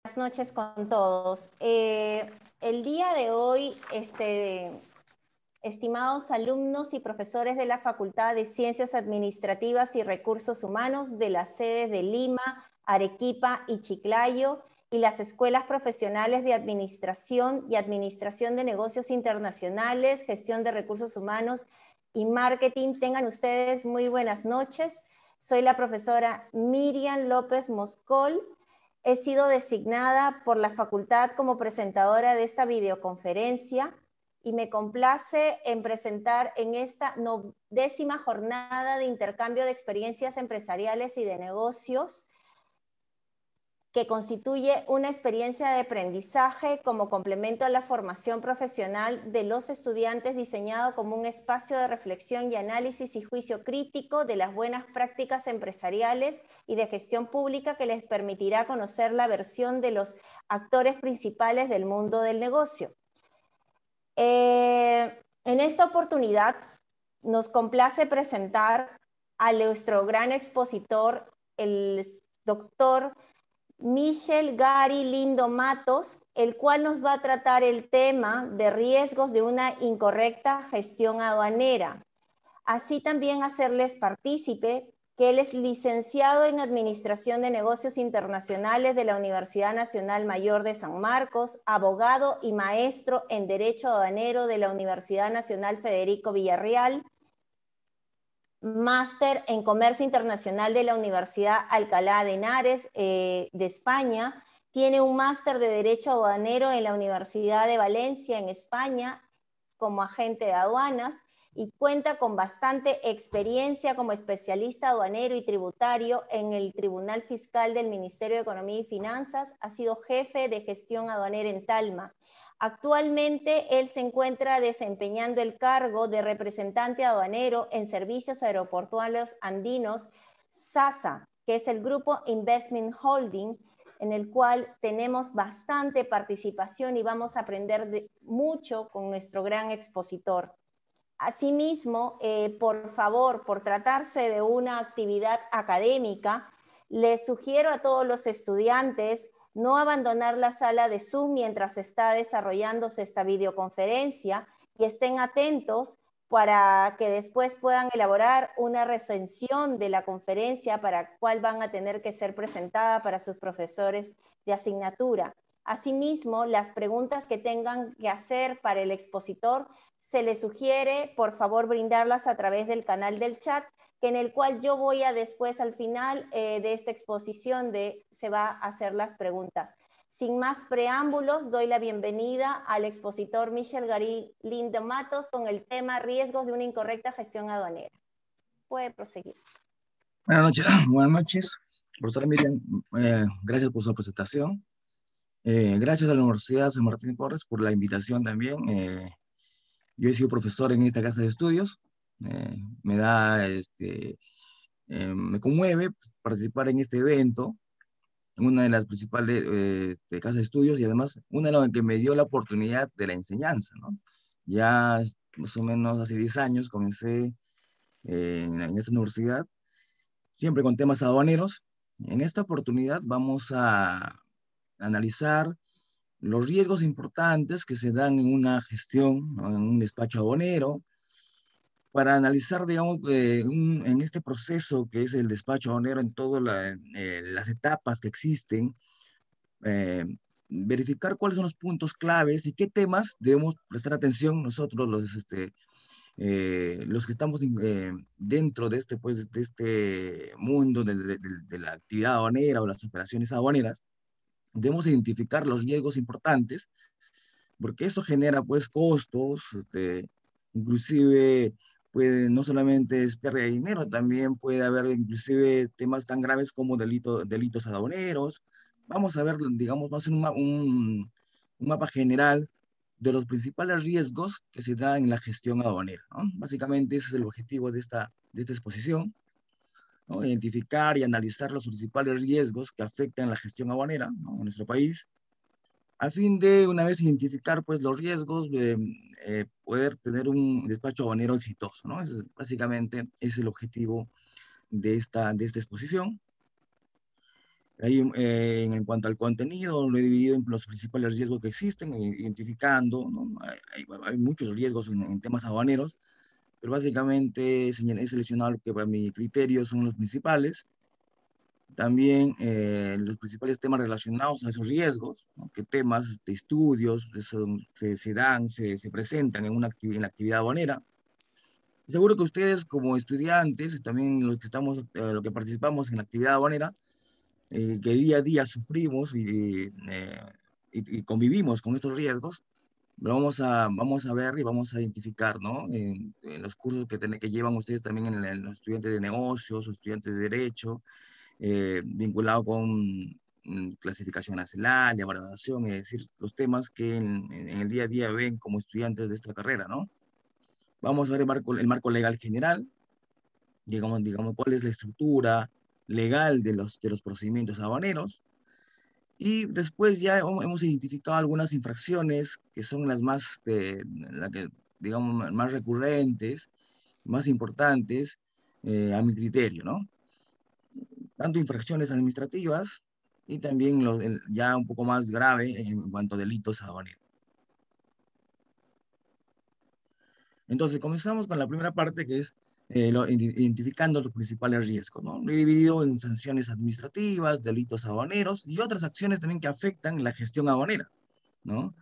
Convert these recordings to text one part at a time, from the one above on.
Buenas noches con todos. El día de hoy, estimados alumnos y profesores de la Facultad de Ciencias Administrativas y Recursos Humanos de las sedes de Lima, Arequipa y Chiclayo y las escuelas profesionales de Administración y Administración de Negocios Internacionales, Gestión de Recursos Humanos y Marketing, tengan ustedes muy buenas noches. Soy la profesora Miriam López Moscol. He sido designada por la facultad como presentadora de esta videoconferencia y me complace en presentar en esta 10ª jornada de intercambio de experiencias empresariales y de negocios, que constituye una experiencia de aprendizaje como complemento a la formación profesional de los estudiantes, diseñado como un espacio de reflexión y análisis y juicio crítico de las buenas prácticas empresariales y de gestión pública, que les permitirá conocer la versión de los actores principales del mundo del negocio. En esta oportunidad nos complace presentar a nuestro gran expositor, el doctor Michel Gary Lindo Matos, el cual nos va a tratar el tema de riesgos de una incorrecta gestión aduanera. Así también hacerles partícipe que él es licenciado en Administración de Negocios Internacionales de la Universidad Nacional Mayor de San Marcos, abogado y maestro en Derecho Aduanero de la Universidad Nacional Federico Villarreal, máster en Comercio Internacional de la Universidad Alcalá de Henares de España. Tiene un máster de Derecho Aduanero en la Universidad de Valencia en España como agente de aduanas, y cuenta con bastante experiencia como especialista aduanero y tributario en el Tribunal Fiscal del Ministerio de Economía y Finanzas. Ha sido jefe de gestión aduanera en Talma. Actualmente él se encuentra desempeñando el cargo de representante aduanero en Servicios Aeroportuarios Andinos, SASA, que es el Grupo Investment Holding, en el cual tenemos bastante participación y vamos a aprender mucho con nuestro gran expositor. Asimismo, por favor, por tratarse de una actividad académica, les sugiero a todos los estudiantes no abandonar la sala de Zoom mientras está desarrollándose esta videoconferencia, y estén atentos para que después puedan elaborar una recensión de la conferencia, para la cual van a tener que ser presentada para sus profesores de asignatura. Asimismo, las preguntas que tengan que hacer para el expositor, se les sugiere, por favor, brindarlas a través del canal del chat, en el cual yo voy a después, al final de esta exposición, se va a hacer las preguntas. Sin más preámbulos, doy la bienvenida al expositor Michel Gary Lindo Matos con el tema riesgos de una incorrecta gestión aduanera. Puede proseguir. Buenas noches, buenas noches, profesora Miriam. Gracias por su presentación. Gracias a la Universidad San Martín de Porres por la invitación también. Yo he sido profesor en esta casa de estudios. Me da, me conmueve participar en este evento, en una de las principales casas de estudios, y además una de las que me dio la oportunidad de la enseñanza, ¿no? Ya más o menos hace 10 años comencé en esta universidad, siempre con temas aduaneros. En esta oportunidad vamos a analizar los riesgos importantes que se dan en una gestión, ¿no?, en un despacho aduanero, para analizar, digamos, en este proceso que es el despacho aduanero, en todas las etapas que existen, eh, verificar cuáles son los puntos claves y qué temas debemos prestar atención nosotros, los que estamos dentro de pues, de este mundo de la actividad aduanera o las operaciones aduaneras. Debemos identificar los riesgos importantes, porque esto genera pues costos, inclusive puede, no solamente es pérdida de dinero, también puede haber inclusive temas tan graves como delitos aduaneros. Vamos a ver, digamos, vamos a hacer un mapa general de los principales riesgos que se dan en la gestión aduanera, ¿no? Básicamente ese es el objetivo de esta exposición, ¿no? Identificar y analizar los principales riesgos que afectan la gestión aduanera, ¿no?, en nuestro país, a fin de, una vez identificar pues, los riesgos, poder tener un despacho aduanero exitoso, ¿no? Básicamente es el objetivo de esta exposición. Ahí, en cuanto al contenido, lo he dividido en los principales riesgos que existen, identificando, ¿no? Hay muchos riesgos en temas aduaneros, pero básicamente he seleccionado lo que para mi criterio son los principales. También los principales temas relacionados a esos riesgos, ¿no? ¿Qué temas de estudios se presentan en, en la actividad aduanera? Seguro que ustedes como estudiantes y también los que los que participamos en la actividad aduanera, que día a día sufrimos y convivimos con estos riesgos, lo vamos a ver y vamos a identificar, ¿no? En los cursos que llevan ustedes también en los estudiantes de negocios o estudiantes de derecho, vinculado con clasificación nacional, valoración, es decir, los temas que en el día a día ven como estudiantes de esta carrera, ¿no? Vamos a ver el marco legal general, digamos cuál es la estructura legal de los procedimientos aduaneros, y después ya hemos identificado algunas infracciones que son las más, digamos, más recurrentes, más importantes a mi criterio, ¿no? Tanto infracciones administrativas y también ya un poco más grave en cuanto a delitos aduaneros. Entonces, comenzamos con la primera parte, que es identificando los principales riesgos, ¿no? Lo he dividido en sanciones administrativas, delitos aduaneros y otras acciones también que afectan la gestión aduanera, ¿no?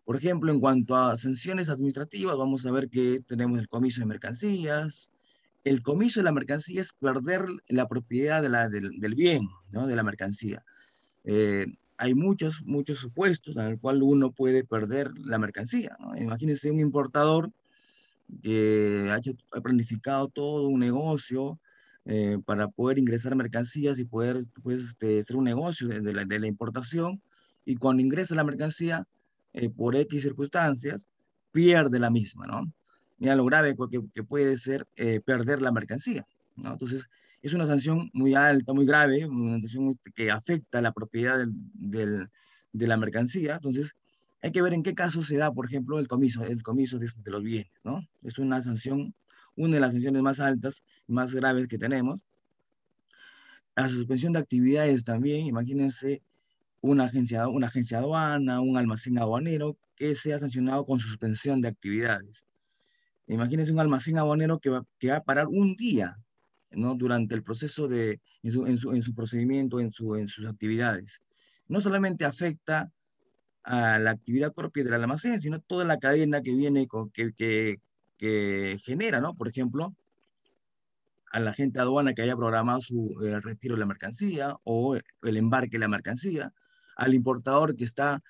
Por ejemplo, en cuanto a sanciones administrativas, vamos a ver que tenemos el comiso de mercancías. El comiso de la mercancía es perder la propiedad del bien, ¿no? De la mercancía. Hay muchos supuestos en el cual uno puede perder la mercancía, ¿no? Imagínense un importador que ha planificado todo un negocio para poder ingresar mercancías y poder pues, hacer un negocio de la importación, y cuando ingresa la mercancía, por X circunstancias, pierde la misma, ¿no? Mira lo grave que puede ser perder la mercancía, ¿no? Entonces, es una sanción muy alta, muy grave, una sanción que afecta la propiedad de la mercancía. Entonces, hay que ver en qué caso se da, por ejemplo, el comiso de los bienes, ¿no? Es una sanción, una de las sanciones más altas, más graves que tenemos. La suspensión de actividades también, imagínense una agencia aduana, un almacén aduanero que sea sancionado con suspensión de actividades. Imagínense un almacén aduanero que va a parar un día, ¿no? Durante el proceso en su procedimiento, en sus actividades. No solamente afecta a la actividad propia del almacén, sino toda la cadena que viene, que genera, ¿no? Por ejemplo, a la gente aduana que haya programado el retiro de la mercancía o el embarque de la mercancía, al importador que está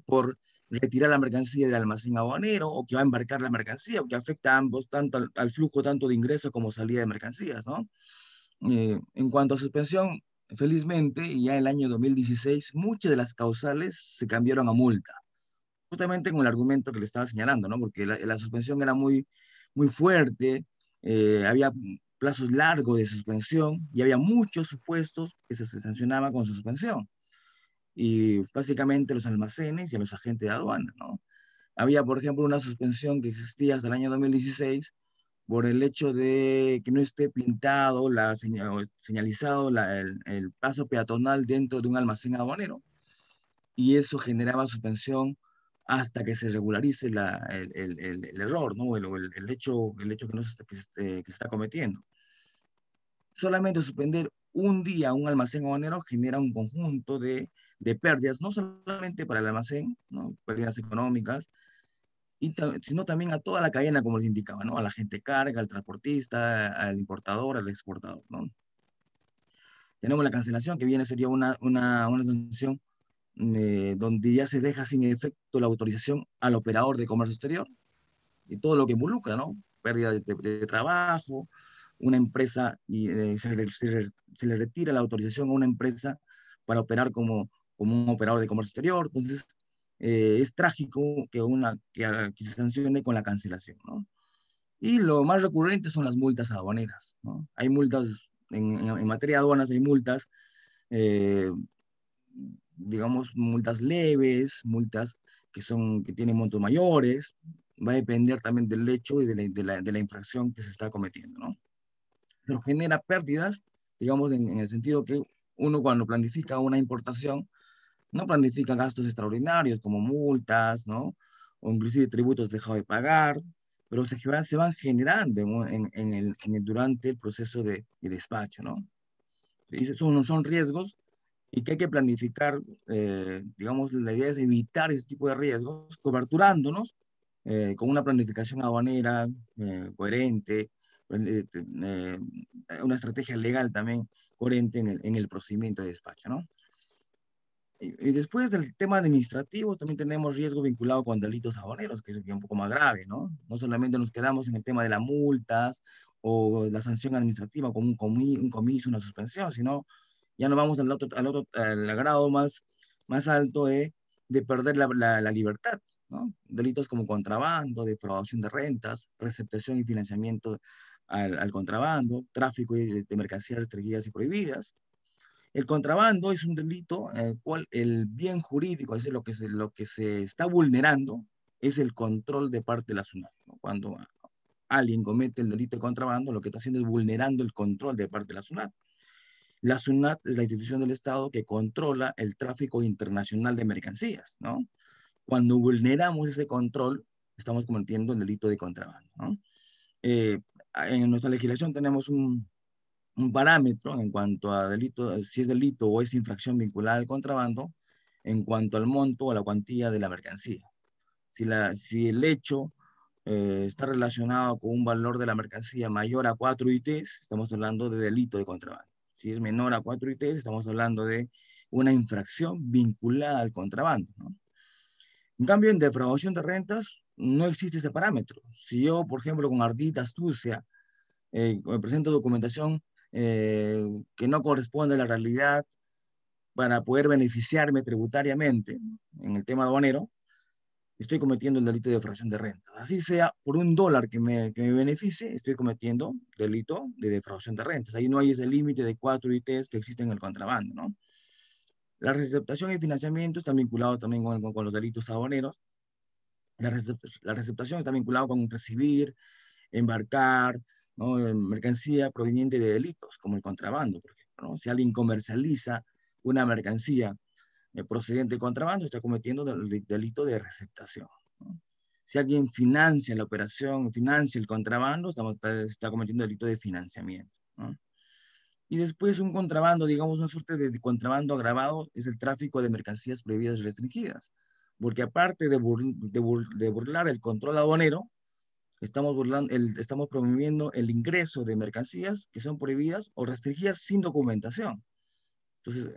por retirar la mercancía del almacén aduanero o que va a embarcar la mercancía, que afecta a ambos, tanto al flujo tanto de ingreso como salida de mercancías, ¿no? En cuanto a suspensión, felizmente, ya en el año 2016, muchas de las causales se cambiaron a multa, justamente con el argumento que le estaba señalando, ¿no? Porque la suspensión era muy fuerte, había plazos largos de suspensión y había muchos supuestos que se sancionaban con suspensión. Y básicamente los almacenes y a los agentes de aduana, ¿no? Había, por ejemplo, una suspensión que existía hasta el año 2016 por el hecho de que no esté pintado, o señalizado el paso peatonal dentro de un almacén aduanero, y eso generaba suspensión hasta que se regularice el error, ¿no? El hecho que, no que se está cometiendo. Solamente suspender un día un almacén aduanero genera un conjunto de pérdidas, no solamente para el almacén, ¿no? Pérdidas económicas, sino también a toda la cadena, como les indicaba, ¿no? A la gente carga, al transportista, al importador, al exportador, ¿no? Tenemos la cancelación, que viene sería una sanción donde ya se deja sin efecto la autorización al operador de comercio exterior y todo lo que involucra, ¿no? Pérdida de trabajo, una empresa, y se le retira la autorización a una empresa para operar como un operador de comercio exterior. Entonces, es trágico que se sancione con la cancelación, ¿no? Y lo más recurrente son las multas aduaneras, ¿no? Hay multas, en materia de aduanas hay multas, eh, digamos, multas leves, multas que tienen montos mayores, va a depender también del hecho y de la infracción que se está cometiendo, ¿no? Pero genera pérdidas, digamos, en el sentido que uno cuando planifica una importación, no planifica gastos extraordinarios como multas, ¿no? O inclusive tributos dejados de pagar, pero se van generando durante el proceso de despacho, ¿no? Y son riesgos y que hay que planificar, digamos, la idea es evitar ese tipo de riesgos, coberturándonos con una planificación aduanera coherente, una estrategia legal también coherente en el procedimiento de despacho, ¿no? Y después del tema administrativo, también tenemos riesgo vinculado con delitos aduaneros, que es un poco más grave, ¿no? No solamente nos quedamos en el tema de las multas o la sanción administrativa como un comiso, una suspensión, sino ya nos vamos al grado más alto de perder la libertad, ¿no? Delitos como contrabando, defraudación de rentas, receptación y financiamiento al contrabando, tráfico de mercancías restringidas y prohibidas. El contrabando es un delito en el cual el bien jurídico, es decir, lo que se está vulnerando, es el control de parte de la SUNAT, ¿no? Cuando alguien comete el delito de contrabando, lo que está haciendo es vulnerando el control de parte de la SUNAT. La SUNAT es la institución del Estado que controla el tráfico internacional de mercancías, ¿no? Cuando vulneramos ese control, estamos cometiendo el delito de contrabando, ¿no? Eh, en nuestra legislación tenemos un parámetro en cuanto a delito, si es delito o es infracción vinculada al contrabando, en cuanto al monto o la cuantía de la mercancía. Si el hecho está relacionado con un valor de la mercancía mayor a 4 ITs, estamos hablando de delito de contrabando. Si es menor a 4 ITs, estamos hablando de una infracción vinculada al contrabando, ¿no? En cambio, en defraudación de rentas, no existe ese parámetro. Si yo, por ejemplo, con ardita astucia, presento documentación que no corresponde a la realidad para poder beneficiarme tributariamente en el tema aduanero, estoy cometiendo el delito de defraudación de renta. Así sea por $1 que me beneficie, estoy cometiendo delito de defraudación de rentas. Ahí no hay ese límite de 4 ITs que existen en el contrabando, ¿no? La receptación y financiamiento está vinculado también con los delitos aduaneros. La receptación está vinculado con recibir, embarcar, ¿no? Mercancía proveniente de delitos, como el contrabando, por ejemplo, ¿no? Si alguien comercializa una mercancía procedente de contrabando, está cometiendo el delito de receptación, ¿no? Si alguien financia la operación, financia el contrabando, está cometiendo delito de financiamiento, ¿no? Y después un contrabando, digamos una suerte de contrabando agravado, es el tráfico de mercancías prohibidas y restringidas. Porque aparte de burlar el control aduanero, estamos promoviendo el ingreso de mercancías que son prohibidas o restringidas sin documentación. Entonces,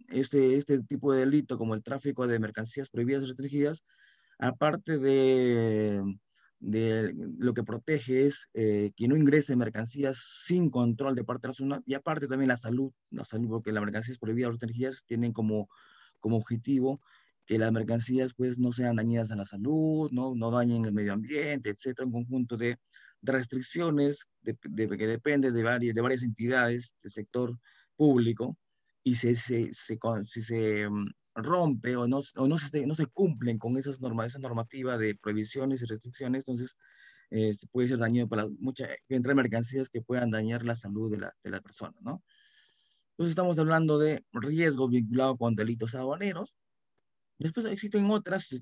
este tipo de delito, como el tráfico de mercancías prohibidas o restringidas, aparte de lo que protege es que no ingrese mercancías sin control de parte de la SUNAT, y aparte también la salud, porque las mercancías prohibidas o restringidas tienen como objetivo que las mercancías pues no sean dañinas a la salud, no dañen el medio ambiente, etcétera, un conjunto de restricciones que depende de varias entidades del sector público, y si se rompe no se cumplen con esa normativa de prohibiciones y restricciones, entonces puede ser dañino para entre mercancías que puedan dañar la salud de la persona, ¿no? Entonces estamos hablando de riesgos vinculados con delitos aduaneros. Después existen otras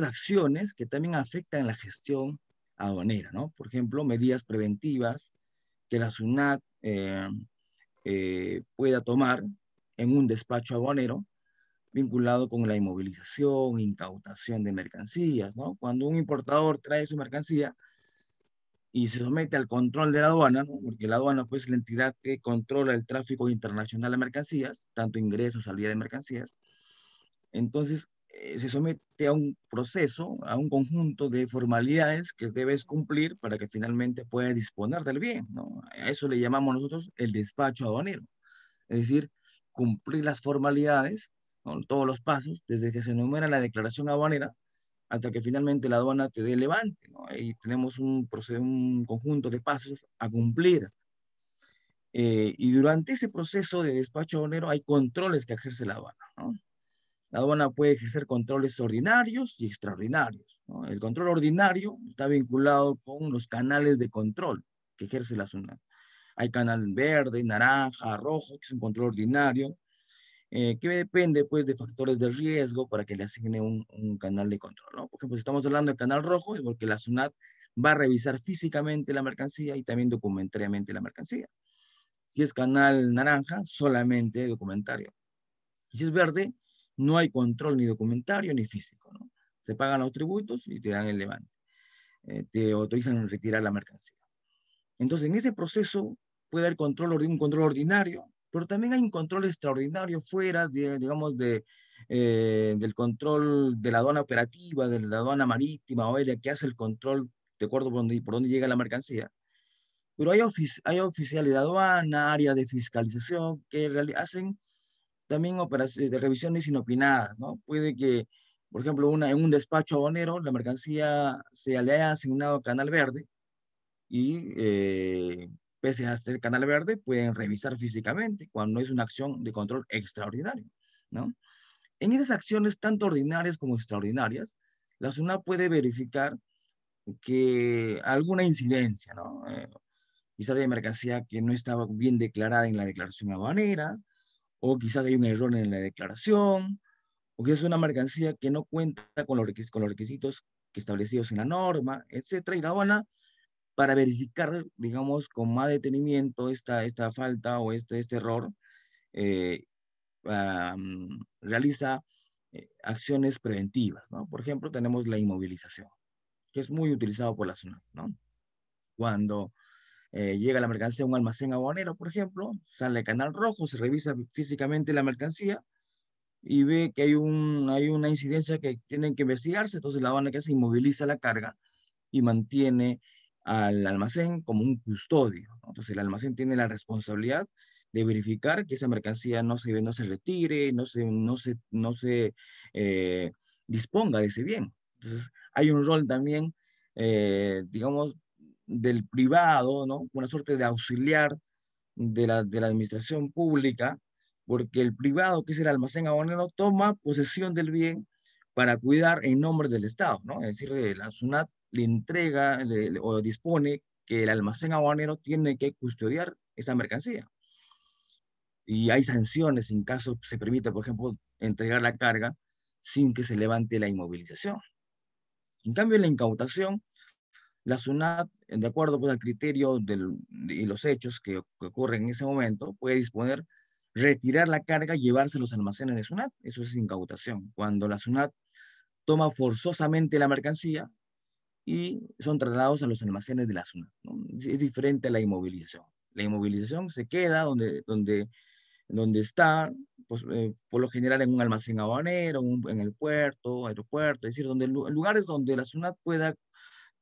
acciones que también afectan la gestión aduanera, ¿no? Por ejemplo, medidas preventivas que la SUNAT pueda tomar en un despacho aduanero vinculado con la inmovilización, incautación de mercancías, ¿no? Cuando un importador trae su mercancía y se somete al control de la aduana, ¿no? Porque la aduana pues, es la entidad que controla el tráfico internacional de mercancías, tanto ingresos, salida de mercancías. Entonces, se somete a un proceso, a un conjunto de formalidades que debes cumplir para que finalmente puedas disponer del bien, ¿no? A eso le llamamos nosotros el despacho aduanero. Es decir, cumplir las formalidades, ¿no? Todos los pasos, desde que se enumera la declaración aduanera hasta que finalmente la aduana te dé el levante, ¿no? Ahí tenemos un conjunto de pasos a cumplir. Y durante ese proceso de despacho aduanero hay controles que ejerce la aduana, ¿no? La aduana puede ejercer controles ordinarios y extraordinarios, ¿no? El control ordinario está vinculado con los canales de control que ejerce la SUNAT. hay canal verde, naranja, rojo, que es un control ordinario, que depende pues de factores de riesgo para que le asigne un canal de control, ¿no? Por ejemplo, si estamos hablando del canal rojo, es porque la SUNAT va a revisar físicamente la mercancía y también documentariamente la mercancía. Si es canal naranja, solamente documentario. Y si es verde, no hay control ni documentario ni físico, ¿no? Se pagan los tributos y te dan el levante. Te autorizan a retirar la mercancía. Entonces, en ese proceso puede haber un control ordinario, pero también hay un control extraordinario fuera, digamos, del control de la aduana operativa, de la aduana marítima o aérea, que hace el control de acuerdo por dónde llega la mercancía. Pero hay oficiales de aduana, área de fiscalización, que hacen también operaciones de revisiones inopinadas, ¿no? Puede que, por ejemplo, en un despacho aduanero, la mercancía se le haya asignado canal verde y pese a ser canal verde, pueden revisar físicamente cuando es una acción de control extraordinario, ¿no? En esas acciones, tanto ordinarias como extraordinarias, la SUNAT puede verificar que alguna incidencia, ¿no? Quizás hay mercancía que no estaba bien declarada en la declaración aduanera, o quizás hay un error en la declaración, o quizás es una mercancía que no cuenta con los requisitos que establecidos en la norma, etcétera, y la aduana para verificar, digamos, con más detenimiento esta falta o este error, eh, realiza acciones preventivas, ¿no? Por ejemplo, tenemos la inmovilización, que es muy utilizado por la zona, ¿no? Cuando llega la mercancía a un almacén aduanero, por ejemplo, sale el canal rojo, se revisa físicamente la mercancía y ve que hay una incidencia que tienen que investigarse, entonces la aduana que hace inmoviliza la carga y mantiene al almacén como un custodio, ¿no? Entonces el almacén tiene la responsabilidad de verificar que esa mercancía no se retire, no se eh, disponga de ese bien. Entonces hay un rol también, digamos, del privado, ¿no? Una suerte de auxiliar de la administración pública, porque el privado, que es el almacén aduanero, toma posesión del bien para cuidar en nombre del Estado, ¿no? Es decir, la SUNAT le entrega o dispone que el almacén aduanero tiene que custodiar esa mercancía. Y hay sanciones en caso se permita, por ejemplo, entregar la carga sin que se levante la inmovilización. En cambio, en la incautación, la SUNAT, de acuerdo pues, al criterio y los hechos que ocurren en ese momento, puede disponer retirar la carga y llevarse los almacenes de SUNAT. Eso es incautación. Cuando la SUNAT toma forzosamente la mercancía y son trasladados a los almacenes de la SUNAT, ¿no? Es diferente a la inmovilización. La inmovilización se queda donde está, pues, por lo general en un almacén aduanero, en el puerto, aeropuerto, es decir, en lugares donde la SUNAT pueda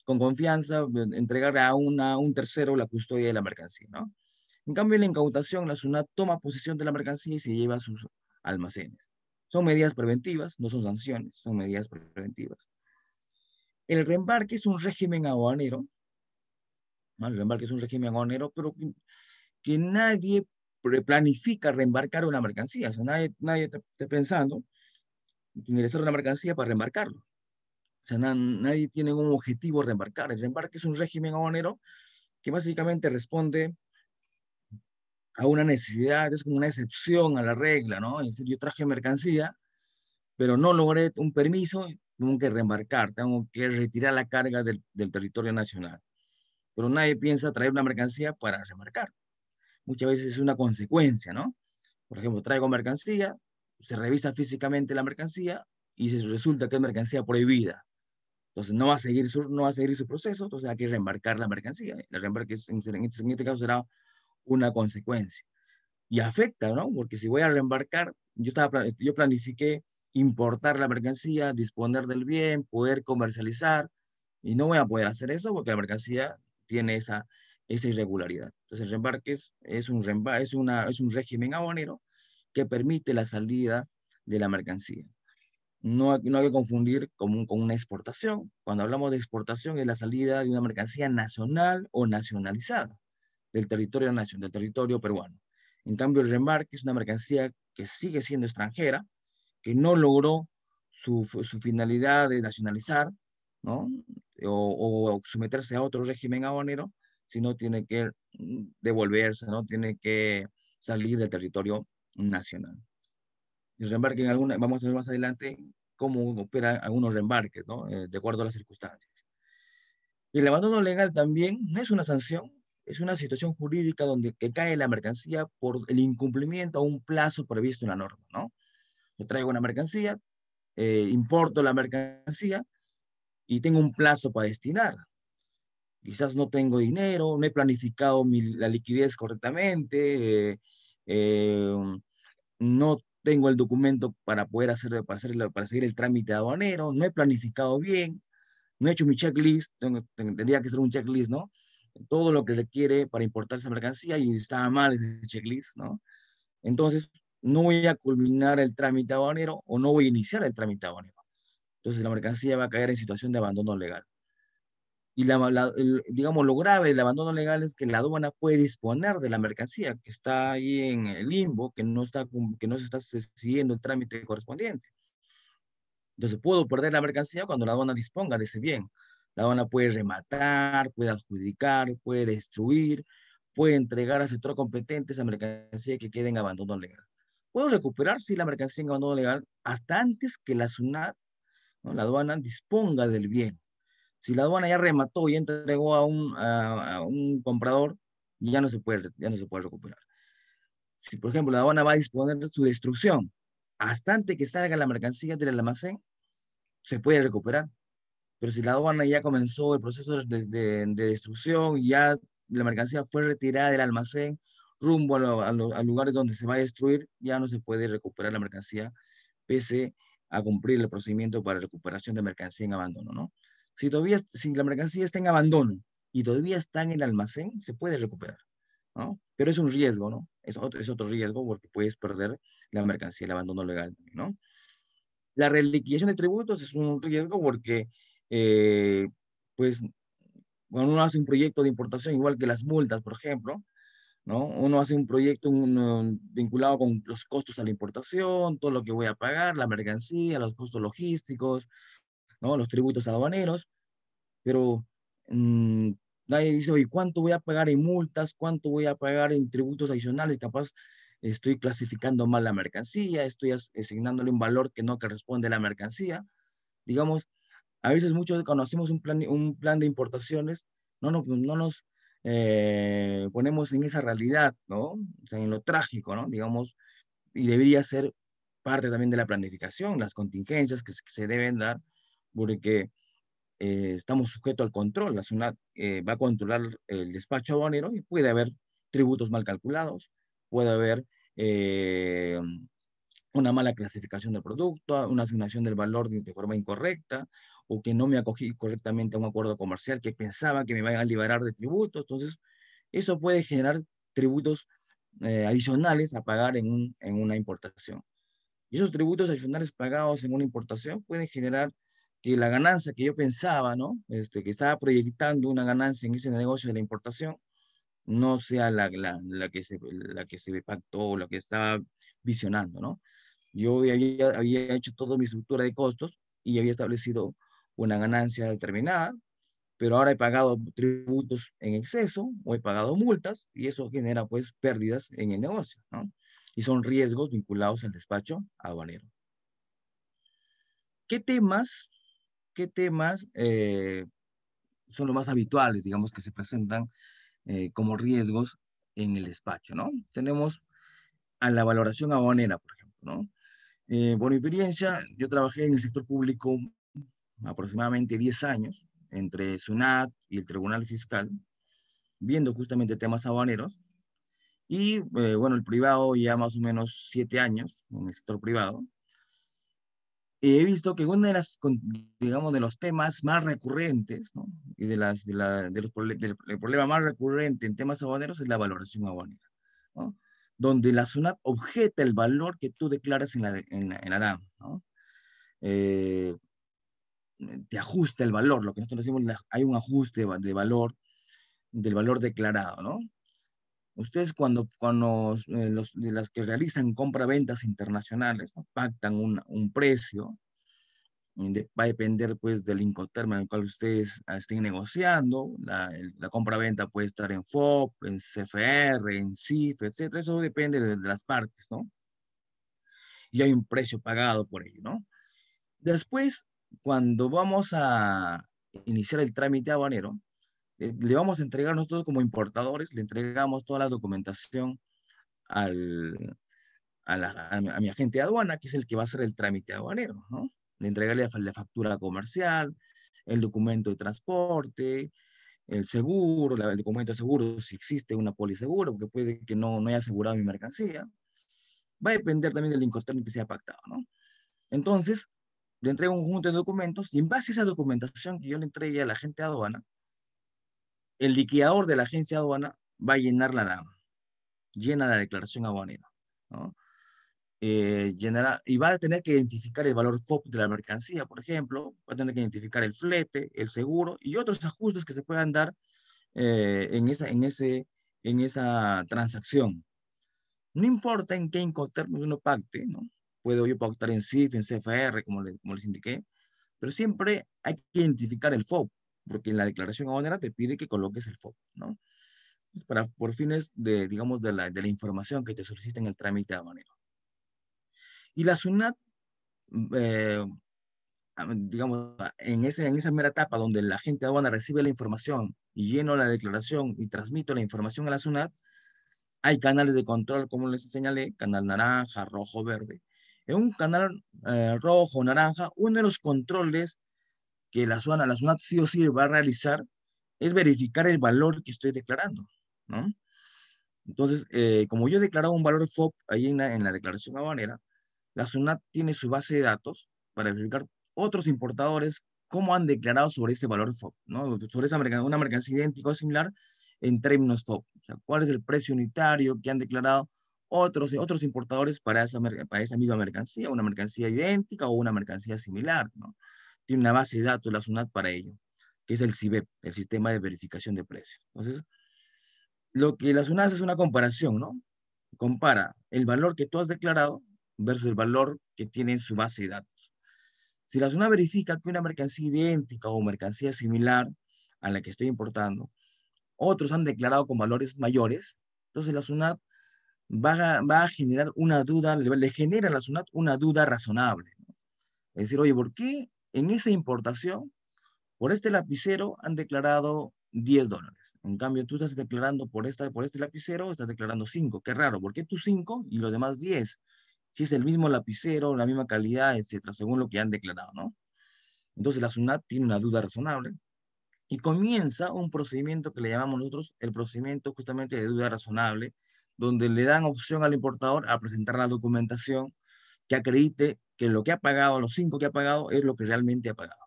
con confianza entregar a un tercero la custodia de la mercancía, ¿no? En cambio, en la incautación, la SUNAT toma posesión de la mercancía y se lleva a sus almacenes. Son medidas preventivas, no son sanciones, son medidas preventivas. El reembarque es un régimen aduanero, ¿no? El reembarque es un régimen aduanero, pero que nadie planifica reembarcar una mercancía. O sea, nadie está pensando en ingresar una mercancía para reembarcarlo. O sea, nadie tiene un objetivo reembarcar. El reembarque es un régimen aduanero que básicamente responde a una necesidad, es como una excepción a la regla, ¿no? Es decir, yo traje mercancía, pero no logré un permiso, tengo que reembarcar, tengo que retirar la carga del territorio nacional. Pero nadie piensa traer una mercancía para reembarcar. Muchas veces es una consecuencia, ¿no? Por ejemplo, traigo mercancía, se revisa físicamente la mercancía y resulta que es mercancía prohibida. Entonces no va a seguir su proceso, entonces hay que reembarcar la mercancía. El reembarque en este caso será una consecuencia. Y afecta, ¿no? Porque si voy a reembarcar, yo planifiqué importar la mercancía, disponer del bien, poder comercializar, y no voy a poder hacer eso porque la mercancía tiene esa irregularidad. Entonces el reembarque es un régimen aduanero que permite la salida de la mercancía. No hay que confundir con una exportación. Cuando hablamos de exportación es la salida de una mercancía nacional o nacionalizada del territorio peruano. En cambio, el reembarque es una mercancía que sigue siendo extranjera, que no logró su finalidad de nacionalizar, ¿no? O someterse a otro régimen aduanero, sino tiene que devolverse, ¿no? Tiene que salir del territorio nacional. El reembarque vamos a ver más adelante cómo operan algunos reembarques, ¿no? De acuerdo a las circunstancias. Y el abandono legal también no es una sanción, es una situación jurídica donde que cae la mercancía por el incumplimiento a un plazo previsto en la norma, ¿no? Yo traigo una mercancía, importo la mercancía y tengo un plazo para destinar. Quizás no tengo dinero, no he planificado la liquidez correctamente, eh, no tengo el documento para poder para seguir el trámite aduanero, no he planificado bien, no he hecho mi checklist, tendría que ser un checklist, ¿no? Todo lo que requiere para importar esa mercancía y estaba mal ese checklist, ¿no? Entonces, no voy a culminar el trámite aduanero o no voy a iniciar el trámite aduanero. Entonces, la mercancía va a caer en situación de abandono legal. Y digamos, lo grave del abandono legal es que la aduana puede disponer de la mercancía que está ahí en el limbo, que no se está siguiendo el trámite correspondiente. Entonces, puedo perder la mercancía cuando la aduana disponga de ese bien. La aduana puede rematar, puede adjudicar, puede destruir, puede entregar al sector competente esa mercancía que quede en abandono legal. Puedo recuperar, sí, la mercancía en abandono legal hasta antes que la SUNAT, ¿no? La aduana disponga del bien. Si la aduana ya remató y entregó a un comprador, ya no se puede recuperar. Si, por ejemplo, la aduana va a disponer de su destrucción, hasta antes que salga la mercancía del almacén, se puede recuperar. Pero si la aduana ya comenzó el proceso de destrucción y ya la mercancía fue retirada del almacén rumbo a lugares donde se va a destruir, ya no se puede recuperar la mercancía, pese a cumplir el procedimiento para recuperación de mercancía en abandono, ¿no? Si la mercancía está en abandono y todavía está en el almacén, se puede recuperar, ¿no? Pero es un riesgo, ¿no? Es otro riesgo porque puedes perder la mercancía, el abandono legal, ¿no? La reliquidación de tributos es un riesgo porque, eh, pues, cuando uno hace un proyecto de importación, igual que las multas, por ejemplo, ¿no? Uno hace un proyecto vinculado con los costos a la importación, todo lo que voy a pagar, la mercancía, los costos logísticos, ¿no? Los tributos aduaneros, pero mm, nadie dice, oye, ¿cuánto voy a pagar en multas? ¿Cuánto voy a pagar en tributos adicionales? Capaz estoy clasificando mal la mercancía, estoy asignándole un valor que no corresponde a la mercancía. Digamos, a veces muchos conocemos un plan de importaciones, no nos ponemos en esa realidad, ¿no? O sea, en lo trágico, ¿no? Digamos, y debería ser parte también de la planificación, las contingencias que se deben dar, porque estamos sujetos al control. La SUNAT va a controlar el despacho aduanero y puede haber tributos mal calculados, puede haber eh, una mala clasificación del producto, una asignación del valor de forma incorrecta, o que no me acogí correctamente a un acuerdo comercial que pensaba que me iban a liberar de tributos. Entonces, eso puede generar tributos adicionales a pagar en una importación. Y esos tributos adicionales pagados en una importación pueden generar que la ganancia que yo pensaba, ¿no? Que estaba proyectando una ganancia en ese negocio de la importación, no sea la que se pactó, la que estaba visionando, ¿no? Yo había hecho toda mi estructura de costos y había establecido una ganancia determinada, pero ahora he pagado tributos en exceso o he pagado multas y eso genera pues pérdidas en el negocio, ¿no? Y son riesgos vinculados al despacho aduanero. ¿Qué temas, qué temas son los más habituales, digamos, que se presentan como riesgos en el despacho, ¿no? Tenemos a la valoración aduanera, por ejemplo, ¿no? Por mi experiencia, yo trabajé en el sector público aproximadamente 10 años, entre SUNAT y el Tribunal Fiscal, viendo justamente temas aduaneros, y bueno, el privado ya más o menos 7 años en el sector privado. He visto que uno de digamos, de los temas más recurrentes, ¿no? Y del problema más recurrente en temas aduaneros es la valoración aduanera, ¿no? Donde la SUNAT objeta el valor que tú declaras en la DAM, ¿no? Eh, Te ajusta el valor, lo que nosotros decimos, hay un ajuste de valor, del valor declarado, ¿no? Ustedes de las que realizan compra-ventas internacionales, ¿no? Pactan un precio, Va a depender pues del Incoterm en el cual ustedes estén negociando. La compra-venta puede estar en FOB, en CFR, en CIF, etcétera. Eso depende de las partes, ¿no? Y hay un precio pagado por ello, ¿no? Después, cuando vamos a iniciar el trámite aduanero, le vamos a entregar nosotros como importadores, le entregamos toda la documentación al, a mi agente de aduana, que es el que va a hacer el trámite aduanero, ¿no? De entregarle la factura comercial, el documento de transporte, el seguro, el documento de seguro, si existe una poliseguro, porque puede que no haya asegurado mi mercancía. Va a depender también del Incoterm que sea pactado, ¿no? Entonces, le entrego un conjunto de documentos y en base a esa documentación que yo le entregue a la agente de aduana, el liquidador de la agencia de aduana va a llenar llena la declaración aduanera, ¿no? Llenará, y va a tener que identificar el valor FOB de la mercancía, por ejemplo, va a tener que identificar el flete, el seguro y otros ajustes que se puedan dar en esa transacción. No importa en qué Incoterms uno pacte, ¿no? Puedo yo pactar en CIF, en CFR, como les indiqué, pero siempre hay que identificar el FOB, porque en la declaración aduanera te pide que coloques el FOB, ¿no? Por fines de, digamos, de la información que te solicita en el trámite aduanero. Y la SUNAT, eh, digamos, en esa mera etapa donde la agente de aduana recibe la información y lleno la declaración y transmito la información a la SUNAT, hay canales de control, como les señalé, canal naranja, rojo, verde. En un canal rojo, naranja, uno de los controles que la SUNAT sí o sí va a realizar es verificar el valor que estoy declarando, ¿no? Entonces, como yo he declarado un valor FOB ahí en la declaración aduanera, la SUNAT tiene su base de datos para verificar otros importadores cómo han declarado sobre ese valor FOB, ¿no? Sobre una mercancía idéntica o similar en términos FOB. O sea, cuál es el precio unitario que han declarado otros importadores para esa misma mercancía, una mercancía idéntica o una mercancía similar, ¿no? Tiene una base de datos la SUNAT para ello, que es el CIBEP, el Sistema de Verificación de Precios. Entonces, lo que la SUNAT hace es una comparación, ¿no? Compara el valor que tú has declarado versus el valor que tiene en su base de datos. Si la SUNAT verifica que una mercancía idéntica o mercancía similar a la que estoy importando, otros han declarado con valores mayores, entonces la SUNAT va a generar una duda, le genera a la SUNAT una duda razonable, ¿no? Es decir, oye, ¿por qué en esa importación, por este lapicero, han declarado $10? En cambio, tú estás declarando por este lapicero, estás declarando 5. Qué raro, ¿por qué tú 5 y los demás 10? Si es el mismo lapicero, la misma calidad, etcétera, según lo que han declarado, ¿no? Entonces la SUNAT tiene una duda razonable y comienza un procedimiento que le llamamos nosotros el procedimiento justamente de duda razonable, donde le dan opción al importador a presentar la documentación que acredite que lo que ha pagado, los 5 que ha pagado, es lo que realmente ha pagado,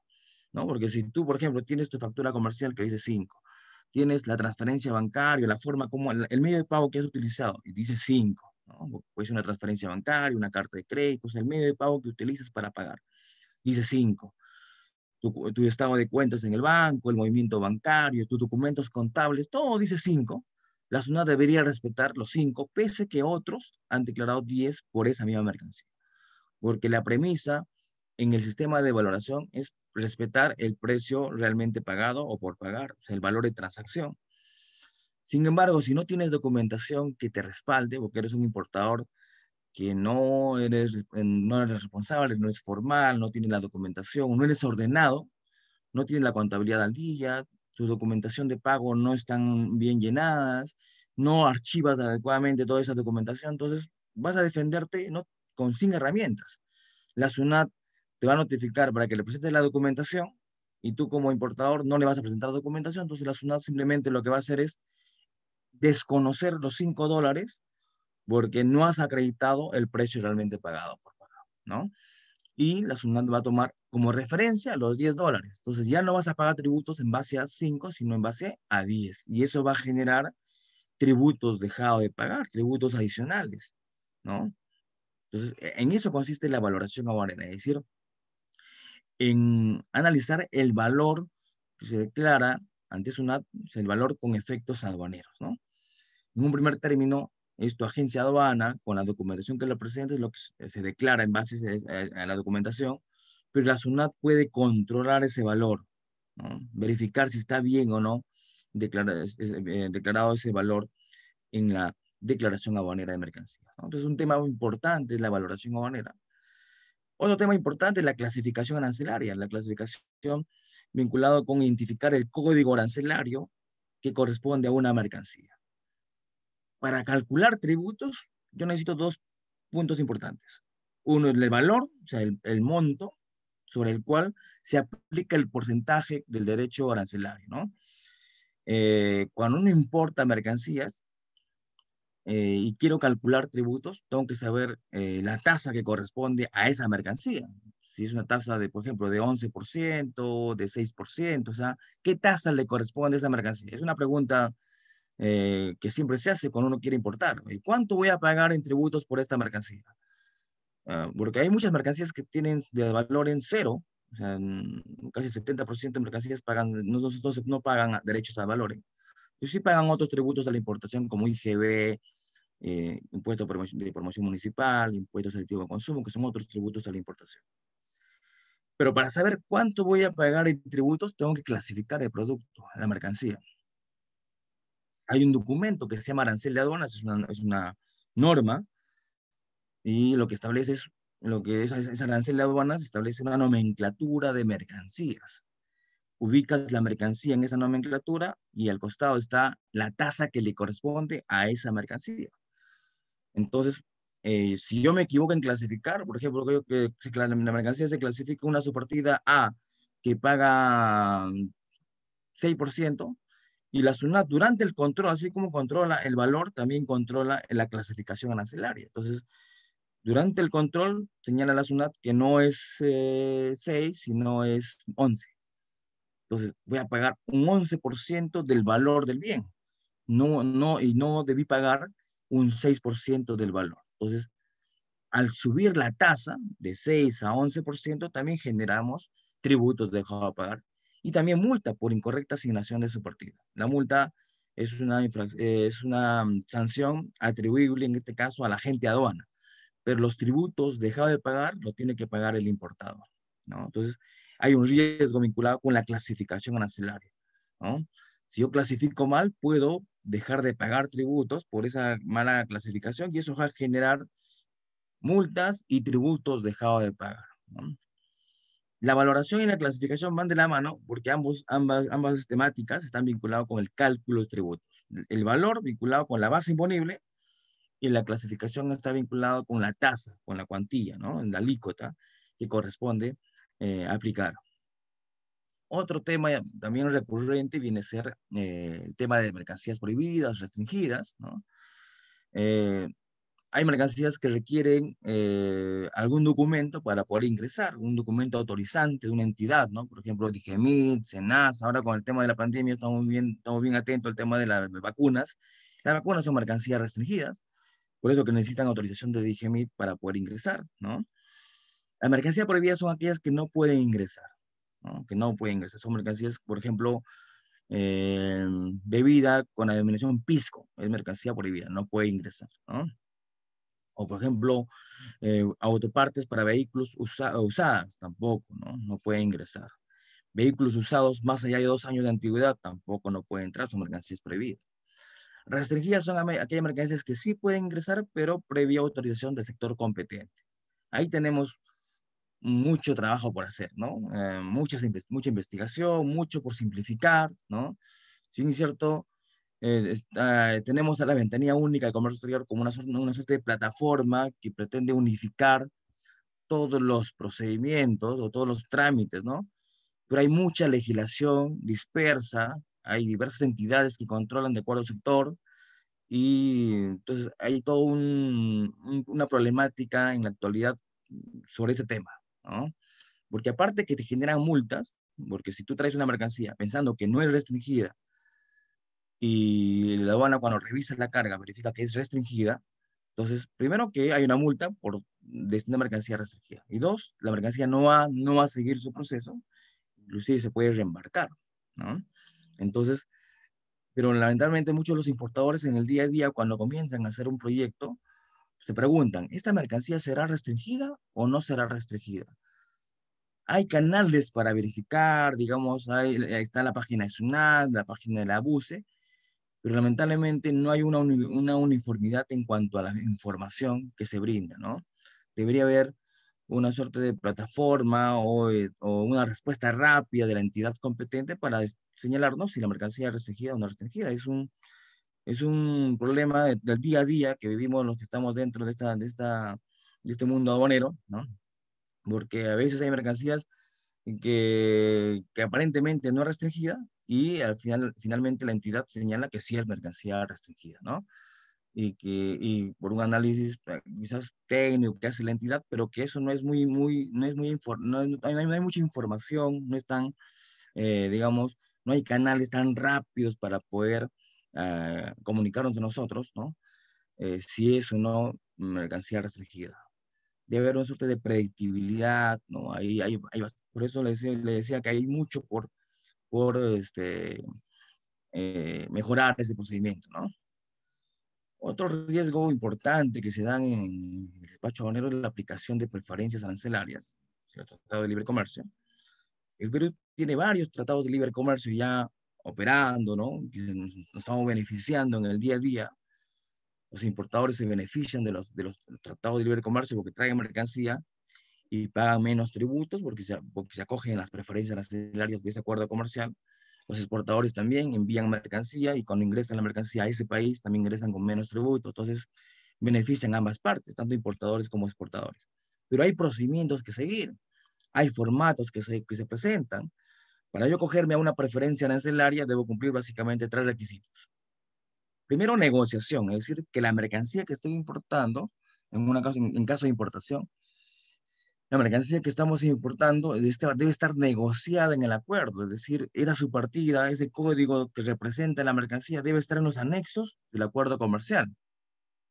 ¿no? Porque si tú, por ejemplo, tienes tu factura comercial que dice 5, tienes la transferencia bancaria, la forma como, el medio de pago que has utilizado, y dice 5, ¿no? Puede ser una transferencia bancaria, una carta de crédito, el medio de pago que utilizas para pagar, dice 5. Tu estado de cuentas en el banco, el movimiento bancario, tus documentos contables, todo dice 5. La SUNAT debería respetar los 5, pese que otros han declarado 10 por esa misma mercancía. Porque la premisa en el sistema de valoración es respetar el precio realmente pagado o por pagar, o sea, el valor de transacción. Sin embargo, si no tienes documentación que te respalde, porque eres un importador que no eres responsable, no es formal, no tienes la documentación, no eres ordenado, no tienes la contabilidad al día, tu documentación de pago no están bien llenadas, no archivas adecuadamente toda esa documentación, entonces vas a defenderte, ¿no?, sin herramientas. La SUNAT te va a notificar para que le presentes la documentación y tú como importador no le vas a presentar documentación, entonces la SUNAT simplemente lo que va a hacer es desconocer los $5 porque no has acreditado el precio realmente pagado por pagar, ¿no? Y la SUNAT va a tomar como referencia los $10. Entonces ya no vas a pagar tributos en base a 5, sino en base a 10. Y eso va a generar tributos dejados de pagar, tributos adicionales, ¿no? Entonces, en eso consiste la valoración aduanera, es decir, en analizar el valor que se declara ante SUNAT, el valor con efectos aduaneros, ¿no? En un primer término, es tu agencia aduana, con la documentación que le presentes, lo que se declara en base a la documentación, pero la SUNAT puede controlar ese valor, ¿no? Verificar si está bien o no declarado ese valor en la declaración aduanera de mercancías, ¿no? Entonces, un tema muy importante es la valoración aduanera. Otro tema importante es la clasificación arancelaria, la clasificación vinculado con identificar el código arancelario que corresponde a una mercancía. Para calcular tributos, yo necesito dos puntos importantes. Uno es el valor, o sea, el monto sobre el cual se aplica el porcentaje del derecho arancelario, ¿no? Cuando uno importa mercancías y quiero calcular tributos, tengo que saber la tasa que corresponde a esa mercancía. Si es una tasa de, por ejemplo, de 11%, de 6%, o sea, ¿qué tasa le corresponde a esa mercancía? Es una pregunta que siempre se hace cuando uno quiere importar. ¿Y cuánto voy a pagar en tributos por esta mercancía? Porque hay muchas mercancías que tienen de valor en cero, o sea, casi 70% de mercancías pagan, no pagan derechos a valores. Pues sí pagan otros tributos de la importación como IGB, impuesto de promoción municipal, impuesto selectivo de consumo, que son otros tributos a la importación. Pero para saber cuánto voy a pagar en tributos, tengo que clasificar el producto, la mercancía. Hay un documento que se llama arancel de aduanas, es una norma, y lo que establece es, lo que es arancel de aduanas, establece una nomenclatura de mercancías. Ubicas la mercancía en esa nomenclatura y al costado está la tasa que le corresponde a esa mercancía. Entonces, si yo me equivoco en clasificar, por ejemplo, que la mercancía se clasifica una subpartida A que paga 6%, y la SUNAT durante el control, así como controla el valor, también controla la clasificación arancelaria. Entonces, durante el control señala la SUNAT que no es 6, sino es 11. Entonces, voy a pagar un 11% del valor del bien. Y no debí pagar un 6% del valor. Entonces, al subir la tasa de 6 a 11%, también generamos tributos dejados de pagar y también multa por incorrecta asignación de su partida. La multa es una sanción atribuible, en este caso, a la agente aduana, pero los tributos dejados de pagar lo tiene que pagar el importador, ¿no? Entonces, hay un riesgo vinculado con la clasificación arancelaria, ¿no? Si yo clasifico mal, puedo dejar de pagar tributos por esa mala clasificación y eso va a generar multas y tributos dejados de pagar, ¿no? La valoración y la clasificación van de la mano porque ambas temáticas están vinculadas con el cálculo de tributos. El valor vinculado con la base imponible y la clasificación está vinculado con la tasa, con la cuantía, ¿no? La alícuota que corresponde aplicar. Otro tema también recurrente viene a ser el tema de mercancías prohibidas, restringidas, ¿no? Hay mercancías que requieren algún documento para poder ingresar, un documento autorizante de una entidad, ¿no? Por ejemplo, DIGEMIT, SENASA, ahora con el tema de la pandemia estamos bien atentos al tema de las vacunas. Las vacunas son mercancías restringidas, por eso que necesitan autorización de DIGEMIT para poder ingresar, ¿no? Las mercancías prohibidas son aquellas que no pueden ingresar, ¿no? Que no pueden ingresar. Son mercancías, por ejemplo, bebida con la denominación pisco, es mercancía prohibida, no puede ingresar, ¿no? O, por ejemplo, autopartes para vehículos usadas, tampoco, ¿no? No puede ingresar. Vehículos usados más allá de 2 años de antigüedad, tampoco no pueden entrar, son mercancías prohibidas. Restringidas son aquellas mercancías que sí pueden ingresar, pero previa autorización del sector competente. Ahí tenemos mucho trabajo por hacer, ¿no? Mucha investigación, mucho por simplificar, ¿no? Si bien es cierto, tenemos a la ventanilla única de comercio exterior como una suerte de plataforma que pretende unificar todos los procedimientos o todos los trámites, ¿no? Pero hay mucha legislación dispersa, hay diversas entidades que controlan de acuerdo al sector y entonces hay toda una problemática en la actualidad sobre este tema, ¿no? Porque aparte que te generan multas, porque si tú traes una mercancía pensando que no es restringida y la aduana cuando revisa la carga verifica que es restringida, entonces, primero que hay una multa por destino de mercancía restringida. Y dos, la mercancía no va a seguir su proceso, inclusive se puede reembarcar, ¿no? Entonces, pero lamentablemente muchos de los importadores en el día a día, cuando comienzan a hacer un proyecto, se preguntan, ¿esta mercancía será restringida o no será restringida? Hay canales para verificar, digamos, ahí está la página de SUNAT, la página de la BUCE, pero lamentablemente no hay una uniformidad en cuanto a la información que se brinda, ¿no? Debería haber una suerte de plataforma o una respuesta rápida de la entidad competente para señalarnos si la mercancía es restringida o no restringida. Es un problema del día a día que vivimos los que estamos dentro de este mundo aduanero, ¿no? Porque a veces hay mercancías que aparentemente no es restringida y finalmente la entidad señala que sí es mercancía restringida, ¿no? Y por un análisis quizás técnico que hace la entidad, pero que eso no es no es muy, no hay mucha información, no es tan, digamos, no hay canales tan rápidos para poder comunicarnos de nosotros, ¿no? Si es o no mercancía restringida. Debe haber una suerte de predictibilidad, ¿no? Por eso le decía que hay mucho por mejorar ese procedimiento, ¿no? Otro riesgo importante que se da en el despacho aduanero es la aplicación de preferencias arancelarias, el Tratado de Libre Comercio. El Perú tiene varios tratados de libre comercio ya operando, ¿no? Que nos estamos beneficiando en el día a día. Los importadores se benefician de los tratados de libre comercio porque traen mercancía y pagan menos tributos porque se acogen a las preferencias arancelarias de ese acuerdo comercial. Los exportadores también envían mercancía y cuando ingresan la mercancía a ese país también ingresan con menos tributos. Entonces, benefician a ambas partes, tanto importadores como exportadores. Pero hay procedimientos que seguir, hay formatos que se presentan. Para yo cogerme a una preferencia arancelaria, debo cumplir básicamente tres requisitos. Primero, negociación, es decir, que la mercancía que estoy importando, en caso de importación, la mercancía que estamos importando debe estar negociada en el acuerdo, es decir, era su partida, ese código que representa la mercancía debe estar en los anexos del acuerdo comercial.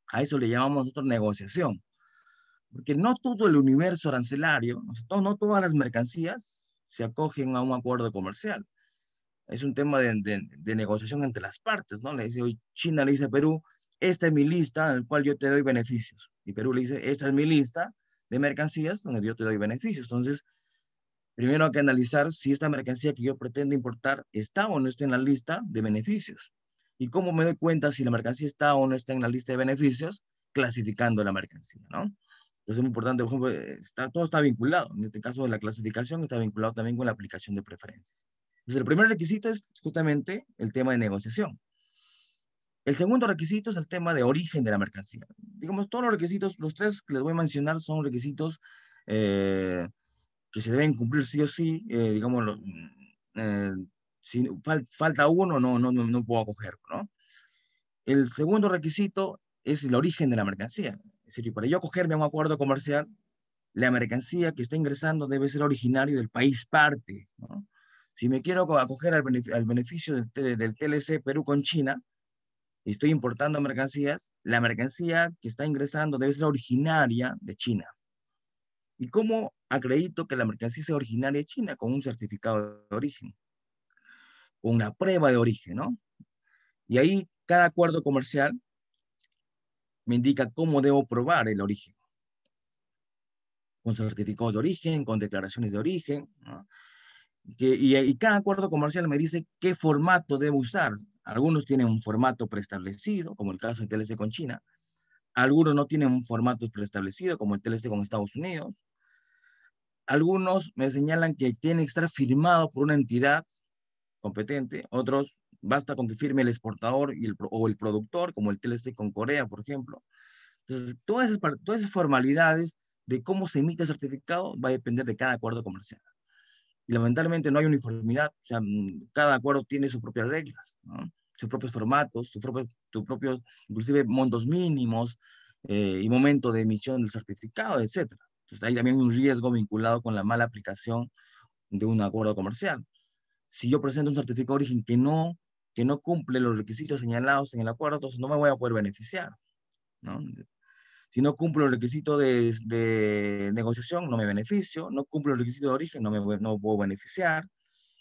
A eso le llamamos nosotros negociación, porque no todo el universo arancelario, no todas las mercancías se acogen a un acuerdo comercial. Es un tema de negociación entre las partes, ¿no? Le dice, hoy China le dice a Perú, esta es mi lista en la cual yo te doy beneficios. Y Perú le dice, esta es mi lista de mercancías donde yo te doy beneficios. Entonces, primero hay que analizar si esta mercancía que yo pretendo importar está o no está en la lista de beneficios. ¿Y cómo me doy cuenta si la mercancía está o no está en la lista de beneficios? Clasificando la mercancía, ¿no? Entonces es muy importante, por ejemplo, todo está vinculado. En este caso de la clasificación está vinculado también con la aplicación de preferencias. Entonces el primer requisito es justamente el tema de negociación. El segundo requisito es el tema de origen de la mercancía. Digamos, todos los requisitos, los tres que les voy a mencionar son requisitos eh, que se deben cumplir sí o sí, digamos, eh, si falta uno, no puedo acogerlo, ¿no? El segundo requisito es el origen de la mercancía. Es decir, para yo acogerme a un acuerdo comercial, la mercancía que está ingresando debe ser originario del país parte, ¿no? Si me quiero acoger al beneficio del TLC Perú con China y estoy importando mercancías, la mercancía que está ingresando debe ser originaria de China. ¿Y cómo acredito que la mercancía sea originaria de China? Con un certificado de origen, con una prueba de origen, ¿no? Y ahí cada acuerdo comercial me indica cómo debo probar el origen, con certificados de origen, con declaraciones de origen, ¿no? Y cada acuerdo comercial me dice qué formato debo usar. Algunos tienen un formato preestablecido, como el caso del TLC con China. Algunos no tienen un formato preestablecido, como el TLC con Estados Unidos. Algunos me señalan que tiene que estar firmado por una entidad competente, otros basta con que firme el exportador o el productor, como el TLC con Corea, por ejemplo. Entonces, todas esas formalidades de cómo se emite el certificado va a depender de cada acuerdo comercial. Y lamentablemente no hay uniformidad, o sea, cada acuerdo tiene sus propias reglas, ¿no? Sus propios formatos, sus propios, inclusive montos mínimos y momento de emisión del certificado, etcétera. Entonces hay también un riesgo vinculado con la mala aplicación de un acuerdo comercial. Si yo presento un certificado de origen que no cumple los requisitos señalados en el acuerdo, entonces no me voy a poder beneficiar, ¿no? Si no cumplo el requisito de negociación, no me beneficio. No cumplo el requisito de origen, no puedo beneficiar.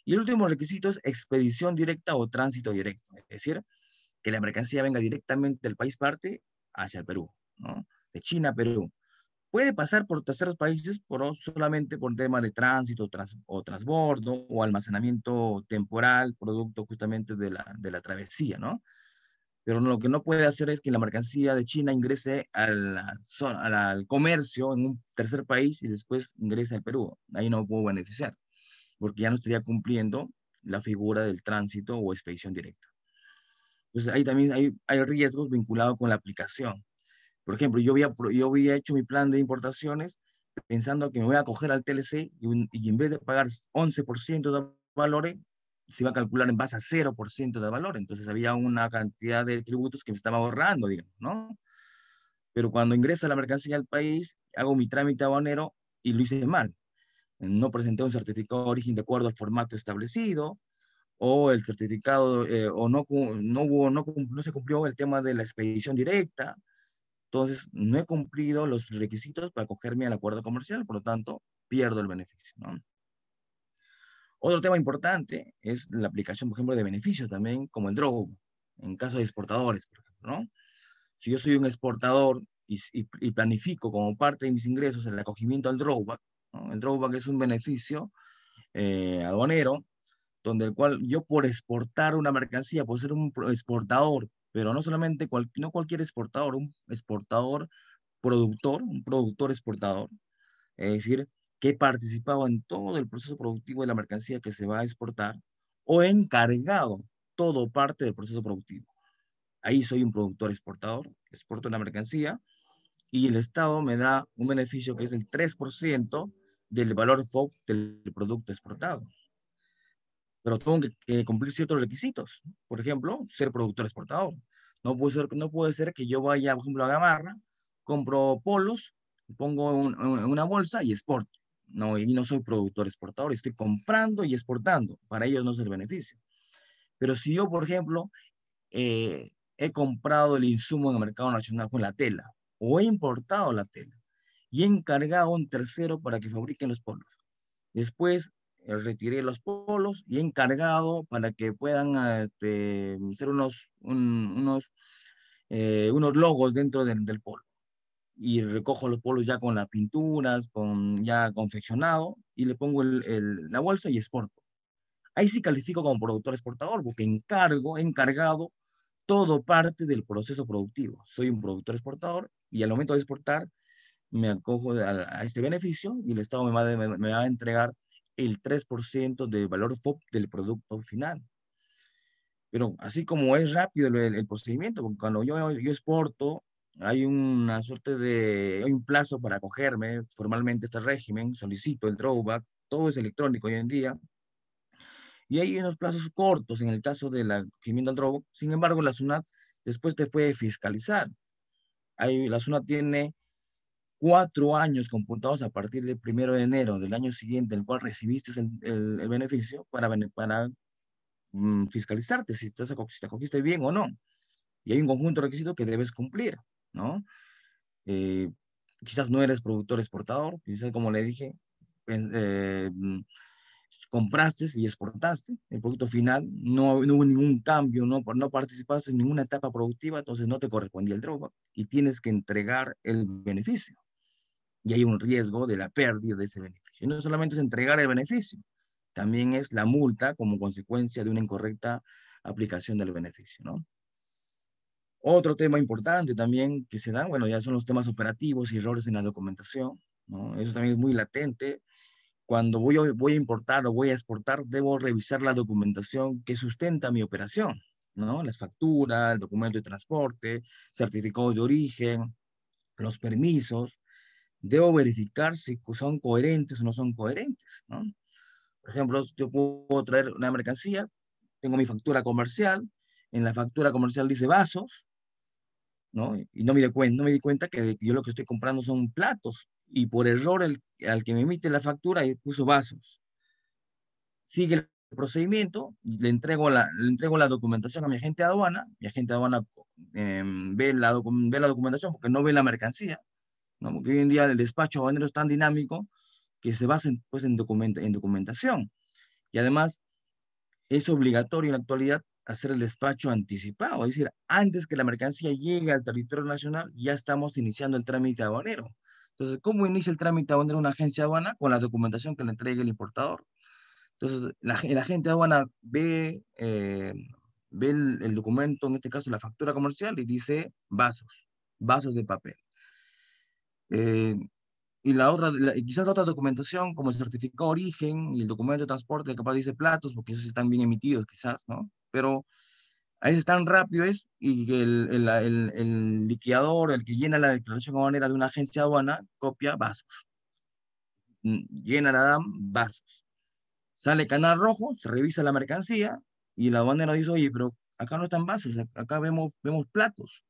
Y el último requisito es expedición directa o tránsito directo. Es decir, que la mercancía venga directamente del país parte hacia el Perú, ¿no? De China a Perú. puede pasar por terceros países solamente por tema de tránsito o transbordo o almacenamiento temporal, producto justamente de la travesía, ¿no? Pero lo que no puede hacer es que la mercancía de China ingrese al comercio en un tercer país y después ingrese al Perú. Ahí no puedo beneficiar, porque ya no estaría cumpliendo la figura del tránsito o expedición directa. Entonces ahí también hay riesgos vinculados con la aplicación. Por ejemplo, yo había hecho mi plan de importaciones pensando que me voy a coger al TLC y en vez de pagar 11% de valores, se iba a calcular en base a 0% de valor. Entonces había una cantidad de tributos que me estaba ahorrando, digamos, ¿no? Pero cuando ingresa la mercancía al país, hago mi trámite aduanero y lo hice mal. No presenté un certificado de origen de acuerdo al formato establecido, o el certificado, o no se cumplió el tema de la expedición directa. Entonces, no he cumplido los requisitos para acogerme al acuerdo comercial, por lo tanto, pierdo el beneficio, ¿no? Otro tema importante es la aplicación, por ejemplo, de beneficios también, como el drawback, en caso de exportadores, por ejemplo, ¿no? Si yo soy un exportador y planifico como parte de mis ingresos el acogimiento al drawback, ¿no? El drawback es un beneficio aduanero, donde el cual yo por exportar una mercancía, puedo ser un exportador, pero no solamente, no cualquier exportador, un exportador productor, un productor exportador, es decir, que he participado en todo el proceso productivo de la mercancía que se va a exportar, o he encargado todo parte del proceso productivo. Ahí soy un productor exportador, exporto la mercancía y el Estado me da un beneficio que es el 3% del valor FOB del producto exportado. Pero tengo que cumplir ciertos requisitos. Por ejemplo, ser productor exportador. No puede ser que yo vaya, por ejemplo, a Gamarra, compro polos, pongo en una bolsa y exporto. No, y no soy productor exportador, estoy comprando y exportando. Para ellos no es el beneficio. Pero si yo, por ejemplo, he comprado el insumo en el mercado nacional con la tela, o he importado la tela, y he encargado a un tercero para que fabriquen los polos. Después retiré los polos y he encargado para que puedan hacer unos logos dentro del polo. Y recojo los polos ya con las pinturas, ya confeccionado, y le pongo la bolsa y exporto. Ahí sí califico como productor exportador, porque he encargado todo parte del proceso productivo. Soy un productor exportador y al momento de exportar me acojo a este beneficio y el Estado me va a entregar el 3% de valor FOB del producto final. Pero así como es rápido el procedimiento, porque cuando yo exporto, hay una suerte hay un plazo para acogerme formalmente a este régimen, solicito el drawback, todo es electrónico hoy en día, y hay unos plazos cortos en el caso del acogimiento al drawback. Sin embargo, la SUNAT después te puede fiscalizar. La SUNAT tiene 4 años computados a partir del 1 de enero del año siguiente, el cual recibiste el beneficio para fiscalizarte si si te acogiste bien o no. Y hay un conjunto de requisitos que debes cumplir, ¿no? Eh, Quizás no eres productor exportador, quizás como le dije, compraste y exportaste el producto final, no hubo ningún cambio, no participaste en ninguna etapa productiva, entonces no te correspondía el drawback y tienes que entregar el beneficio. Y hay un riesgo de la pérdida de ese beneficio. Y no solamente es entregar el beneficio, también es la multa como consecuencia de una incorrecta aplicación del beneficio, ¿no? Otro tema importante también que se da, bueno, ya son los temas operativos y errores en la documentación, ¿no? Eso también es muy latente. Cuando voy a importar o voy a exportar, debo revisar la documentación que sustenta mi operación, ¿no? Las facturas, el documento de transporte, certificados de origen, los permisos. Debo verificar si son coherentes o no son coherentes, ¿no? Por ejemplo, yo puedo traer una mercancía, tengo mi factura comercial, en la factura comercial dice vasos, ¿no? Y no me di cuenta que yo lo que estoy comprando son platos, y por error al que me emite la factura puso vasos. Sigue el procedimiento, le entrego la documentación a mi agente de aduana, ve la documentación porque no ve la mercancía, ¿no? Porque hoy en día el despacho aduanero es tan dinámico que se basa pues, en documentación. Y además es obligatorio en la actualidad hacer el despacho anticipado, es decir, antes que la mercancía llegue al territorio nacional, ya estamos iniciando el trámite aduanero. Entonces, ¿cómo inicia el trámite aduanero una agencia de aduana? Con la documentación que le entregue el importador. Entonces, el agente de aduana ve el documento, en este caso la factura comercial, y dice vasos de papel. Eh, y quizás la otra documentación, como el certificado de origen y el documento de transporte, capaz dice platos, porque esos están bien emitidos, quizás, ¿no? Pero ahí es tan rápido es, y que el liquidador, el que llena la declaración aduanera de una agencia de aduana, copia vasos. Llena la DAM, vasos. Sale canal rojo, se revisa la mercancía, y el aduanero dice, oye, pero acá no están vasos, acá vemos platos.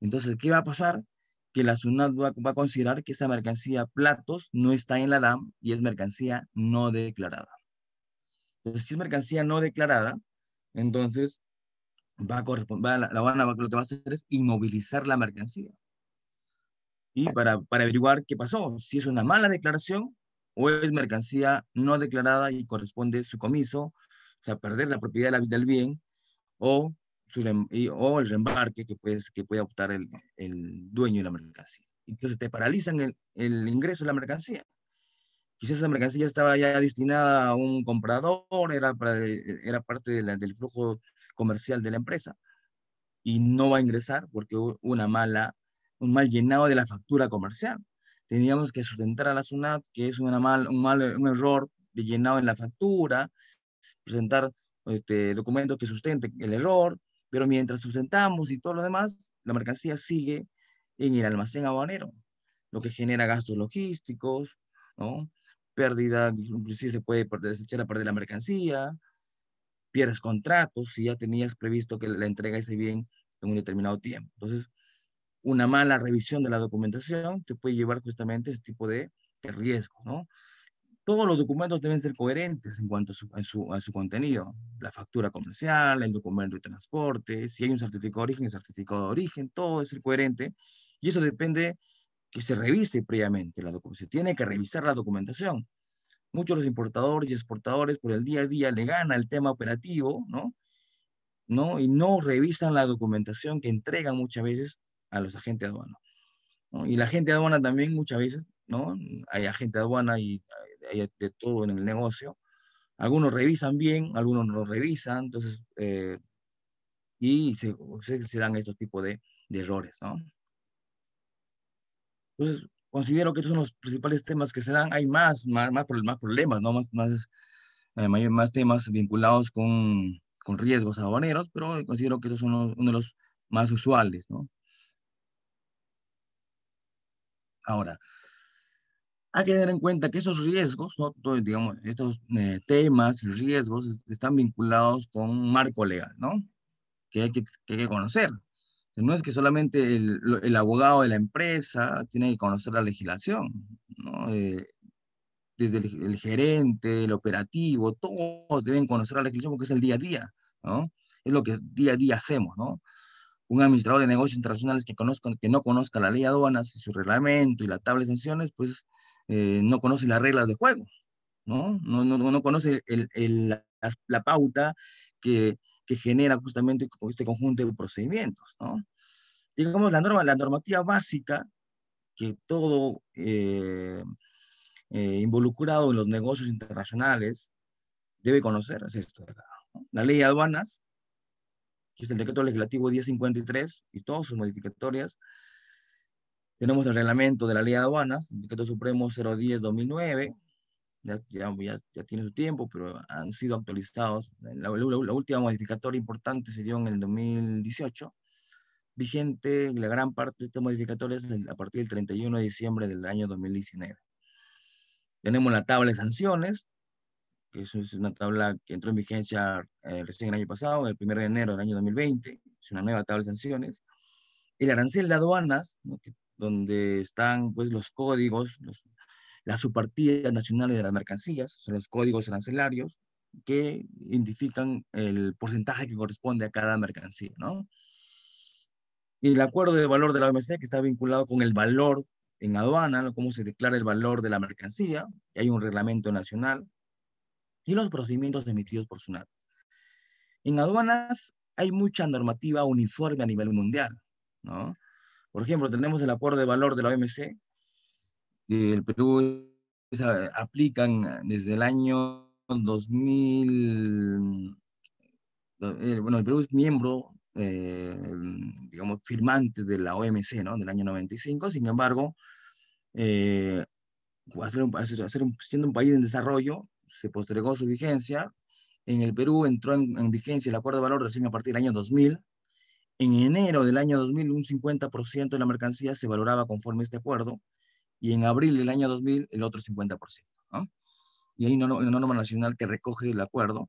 Entonces, ¿qué va a pasar? Que la SUNAT va a considerar que esa mercancía platos no está en la DAM y es mercancía no declarada. Entonces, si es mercancía no declarada, entonces va a corresponder, la aduana lo que va a hacer es inmovilizar la mercancía. Y para averiguar qué pasó, si es una mala declaración o es mercancía no declarada y corresponde su comiso, o sea, perder la propiedad del bien, o, o el reembarque que puede optar el dueño de la mercancía. Entonces te paralizan el ingreso de la mercancía. Quizás esa mercancía estaba ya destinada a un comprador, era parte del flujo comercial de la empresa, y no va a ingresar porque hubo un mal llenado de la factura comercial. Teníamos que sustentar a la SUNAT que es un error de llenado en la factura, presentar documentos que sustenten el error, pero mientras sustentamos y todo lo demás, la mercancía sigue en el almacén aduanero, lo que genera gastos logísticos, ¿no? Pérdida, inclusive se puede echar a perder la mercancía, pierdes contratos si ya tenías previsto que la entrega de ese bien en un determinado tiempo. Entonces, una mala revisión de la documentación te puede llevar justamente a ese tipo de riesgo, ¿no? Todos los documentos deben ser coherentes en cuanto a su contenido. La factura comercial, el documento de transporte, si hay un certificado de origen, el certificado de origen, todo debe ser coherente. Y eso depende que se revise previamente la documentación. Se tiene que revisar la documentación. Muchos de los importadores y exportadores por el día a día le gana el tema operativo, ¿no? ¿No? Y no revisan la documentación que entregan muchas veces a los agentes de aduana, ¿no? Y la gente de aduana también muchas veces, ¿no? Hay agente de aduana y hay de todo en el negocio. Algunos revisan bien, algunos no revisan, entonces, y se dan estos tipos de errores, ¿no? Entonces, considero que estos son los principales temas que se dan. Hay más problemas, ¿no? Más temas vinculados con riesgos aduaneros, pero considero que estos son uno de los más usuales, ¿no? Ahora, hay que tener en cuenta que esos riesgos, ¿no? Digamos, estos temas y riesgos están vinculados con un marco legal, ¿no? Que hay que conocer. No es que solamente el abogado de la empresa tiene que conocer la legislación, ¿no? Desde el gerente, el operativo, todos deben conocer la legislación porque es el día a día, ¿no? Es lo que día a día hacemos, ¿no? Un administrador de negocios internacionales que no conozca la ley de aduanas y su reglamento y la tabla de sanciones, pues no conoce las reglas de juego, ¿no? No conoce la pauta que genera justamente este conjunto de procedimientos, ¿no? Digamos, la normativa básica que todo involucrado en los negocios internacionales debe conocer es esto, ¿no? La ley de aduanas, que es el decreto legislativo 1053 y todas sus modificatorias. Tenemos el reglamento de la ley de aduanas, el decreto supremo 010-2009, ya tiene su tiempo, pero han sido actualizados. La última modificatoria importante se dio en el 2018, vigente la gran parte de estas modificatorias a partir del 31 de diciembre del año 2019. Tenemos la tabla de sanciones, que es una tabla que entró en vigencia recién el año pasado, el 1 de enero del año 2020, es una nueva tabla de sanciones. El arancel de aduanas, ¿no? Donde están pues los códigos, las subpartidas nacionales de las mercancías, son los códigos arancelarios que identifican el porcentaje que corresponde a cada mercancía, ¿no? Y el acuerdo de valor de la OMC que está vinculado con el valor en aduana, ¿no? Cómo se declara el valor de la mercancía, y hay un reglamento nacional, y los procedimientos emitidos por SUNAT. En aduanas hay mucha normativa uniforme a nivel mundial, ¿no? Por ejemplo, tenemos el acuerdo de valor de la OMC, que el Perú aplican desde el año 2000, bueno, el Perú es miembro, digamos, firmante de la OMC, ¿no? Del año 95. Sin embargo, eh, siendo un país en desarrollo, se postergó su vigencia. En el Perú entró en vigencia el acuerdo de valor recién a partir del año 2000. En enero del año 2000, un 50% de la mercancía se valoraba conforme a este acuerdo, y en abril del año 2000, el otro 50%, ¿no? Y hay una norma nacional que recoge el acuerdo,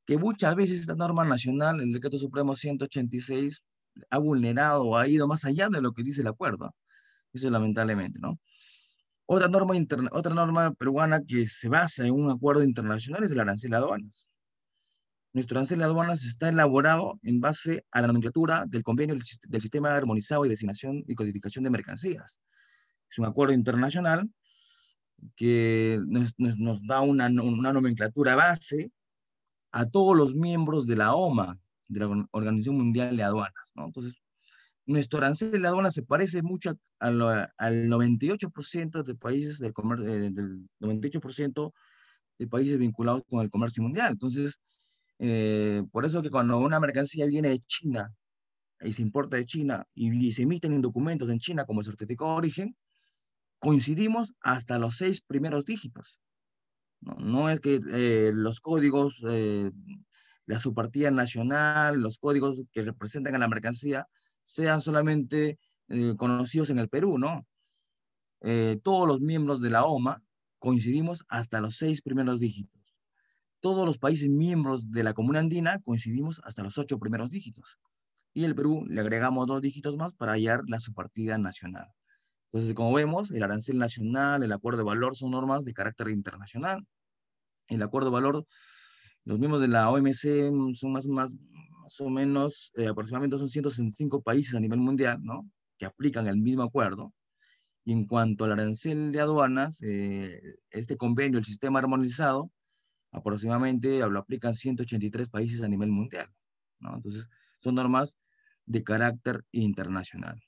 que muchas veces esta norma nacional, el Decreto Supremo 186, ha vulnerado o ha ido más allá de lo que dice el acuerdo. Eso lamentablemente, ¿no? Otra norma peruana que se basa en un acuerdo internacional es el arancel de aduanas. Nuestro arancel de aduanas está elaborado en base a la nomenclatura del convenio del Sistema Armonizado y Designación y Codificación de Mercancías. Es un acuerdo internacional que nos da una nomenclatura base a todos los miembros de la OMA, de la Organización Mundial de Aduanas, ¿no? Entonces, nuestro arancel de aduanas se parece mucho al 98% de países del 98% de países vinculados con el comercio mundial. Entonces, por eso que cuando una mercancía viene de China y se importa de China y se emiten documentos en China como el certificado de origen, coincidimos hasta los 6 primeros dígitos. No, no es que los códigos, la subpartida nacional, los códigos que representan a la mercancía, sean solamente conocidos en el Perú, ¿no? Todos los miembros de la OMA coincidimos hasta los 6 primeros dígitos. Todos los países miembros de la Comuna Andina coincidimos hasta los 8 primeros dígitos. Y el Perú le agregamos 2 dígitos más para hallar la subpartida nacional. Entonces, como vemos, el arancel nacional, el acuerdo de valor son normas de carácter internacional. El acuerdo de valor, los miembros de la OMC son más o menos, aproximadamente son 165 países a nivel mundial, ¿no? Que aplican el mismo acuerdo. Y en cuanto al arancel de aduanas, este convenio, el sistema armonizado, aproximadamente lo aplican 183 países a nivel mundial, ¿no? Entonces, son normas de carácter internacional.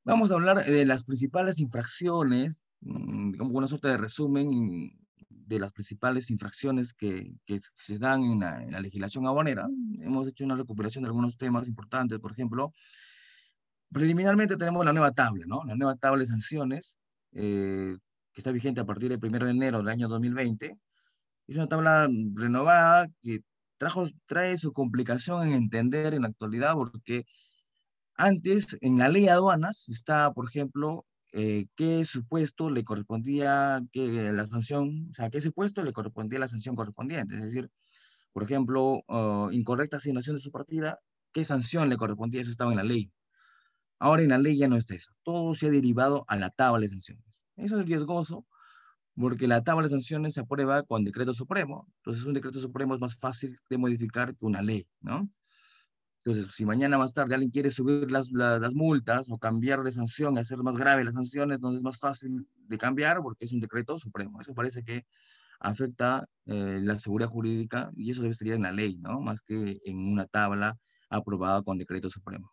Vamos a hablar de las principales infracciones, como una suerte de resumen de las principales infracciones que se dan en la legislación aduanera. Hemos hecho una recuperación de algunos temas importantes. Por ejemplo, preliminarmente tenemos la nueva tabla, ¿no? La nueva tabla de sanciones, que está vigente a partir del 1 de enero del año 2020. Es una tabla renovada que trae su complicación en entender en la actualidad, porque antes, en la ley de aduanas, está, por ejemplo, qué supuesto le correspondía que la sanción, o sea, qué supuesto le correspondía la sanción correspondiente. Es decir, por ejemplo, incorrecta asignación de su partida, qué sanción le correspondía, eso estaba en la ley. Ahora en la ley ya no está eso. Todo se ha derivado a la tabla de sanciones. Eso es riesgoso porque la tabla de sanciones se aprueba con decreto supremo. Entonces, un decreto supremo es más fácil de modificar que una ley, ¿no? Entonces, si mañana más tarde alguien quiere subir las multas o cambiar de sanción, hacer más grave las sanciones, entonces es más fácil de cambiar porque es un decreto supremo. Eso parece que afecta la seguridad jurídica y eso debe estar en la ley, ¿no? Más que en una tabla aprobada con decreto supremo.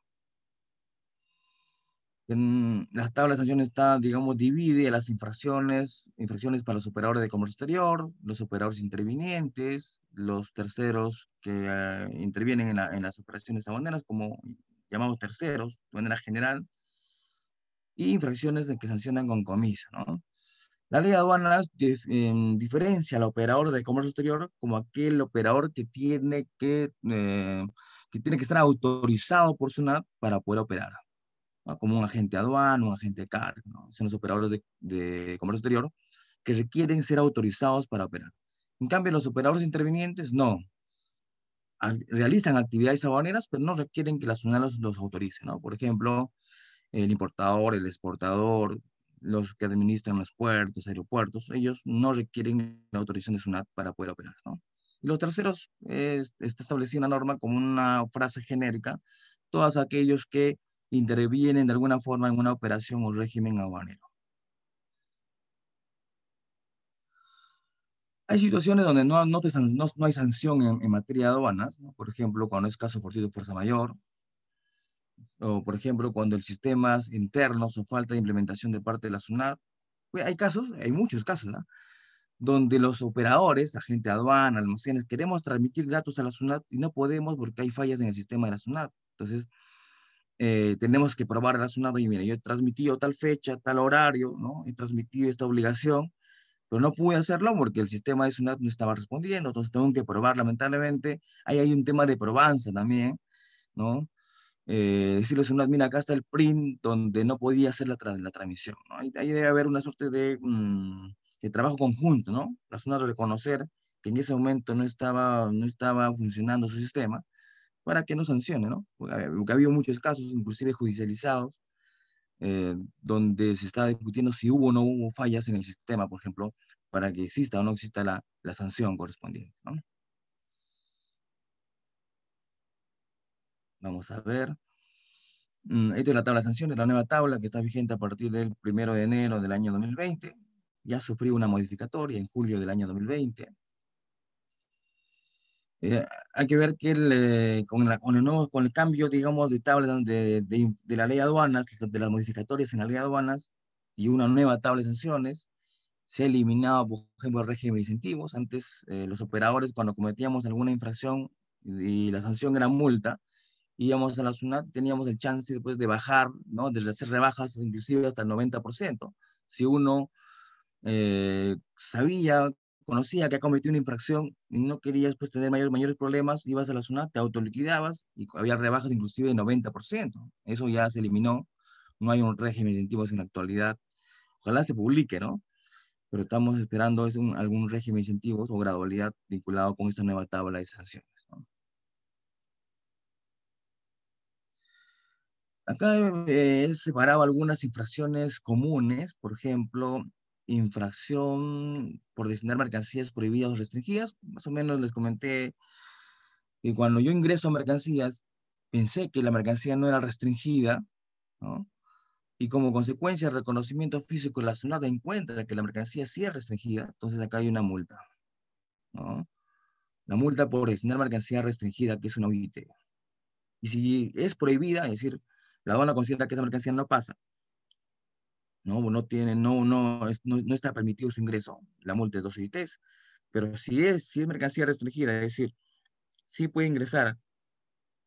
En las tablas de sanciones está, digamos, divide las infracciones para los operadores de comercio exterior, los operadores intervinientes, los terceros que intervienen en las operaciones aduaneras, como llamados terceros, de manera general, y infracciones de que sancionan con comiso, ¿no? La ley de aduanas diferencia al operador de comercio exterior como aquel operador que tiene que estar autorizado por SUNAT para poder operar, ¿no? Como un agente aduano, un agente CAR, ¿no? Son los operadores de comercio exterior que requieren ser autorizados para operar. En cambio, los operadores intervinientes no. Realizan actividades aduaneras, pero no requieren que la SUNAT los autorice, ¿no? Por ejemplo, el importador, el exportador, los que administran los puertos, aeropuertos, ellos no requieren la autorización de SUNAT para poder operar, ¿no? Y los terceros, está establecida una norma como una frase genérica, todos aquellos que intervienen de alguna forma en una operación o régimen aduanero. Hay situaciones donde no hay sanción en materia de aduanas, ¿no? Por ejemplo, cuando es caso fortuito de fuerza mayor, o por ejemplo, cuando el sistemas internos o falta de implementación de parte de la SUNAT. Pues, hay casos, hay muchos casos, ¿no? Donde los operadores, la gente de aduana, almacenes, queremos transmitir datos a la SUNAT y no podemos porque hay fallas en el sistema de la SUNAT. Entonces, tenemos que probar a la SUNAT, y mira, yo he transmitido tal fecha, tal horario, ¿no? He transmitido esta obligación, pero no pude hacerlo porque el sistema de SUNAT no estaba respondiendo, entonces tengo que probar, lamentablemente. Ahí hay un tema de probanza también, ¿no? Decirles a SUNAT, mira, acá está el print donde no podía hacer la transmisión, ¿no? Ahí debe haber una suerte de trabajo conjunto, ¿no? La SUNAT reconocer que en ese momento no estaba funcionando su sistema para que no sancione, ¿no? Porque ha habido muchos casos, inclusive judicializados, donde se está discutiendo si hubo o no hubo fallas en el sistema, por ejemplo, para que exista o no exista la sanción correspondiente, ¿no? Vamos a ver. Esta es la tabla de sanciones, la nueva tabla que está vigente a partir del 1 de enero del año 2020. Ya sufrió una modificatoria en julio del año 2020. Hay que ver que con el cambio, digamos, de tabla de la ley de aduanas, de las modificatorias en la ley de aduanas, y una nueva tabla de sanciones, se ha eliminado, por ejemplo, el régimen de incentivos. Antes, los operadores, cuando cometíamos alguna infracción y la sanción era multa, íbamos a la SUNAT, teníamos el chance después de bajar, ¿no? De hacer rebajas inclusive hasta el 90%. Si uno sabía, conocía que ha cometido una infracción y no querías pues, tener mayores problemas, ibas a la SUNAT, te autoliquidabas y había rebajas inclusive de 90%. Eso ya se eliminó, no hay un régimen de incentivos en la actualidad. Ojalá se publique, ¿no? Pero estamos esperando algún régimen de incentivos o gradualidad vinculado con esta nueva tabla de sanciones, ¿no? Acá he separado algunas infracciones comunes, por ejemplo, infracción por destinar mercancías prohibidas o restringidas. Más o menos les comenté que cuando yo ingreso a mercancías, pensé que la mercancía no era restringida, ¿no? Y como consecuencia, el reconocimiento físico de la SUNAT encuentra que la mercancía sí es restringida, entonces acá hay una multa, ¿no? La multa por destinar mercancía restringida, que es una OIT. Y si es prohibida, es decir, la aduana considera que esa mercancía no pasa, no tiene, no está permitido su ingreso, la multa es 2 ITs. Pero si es mercancía restringida, es decir, sí puede ingresar,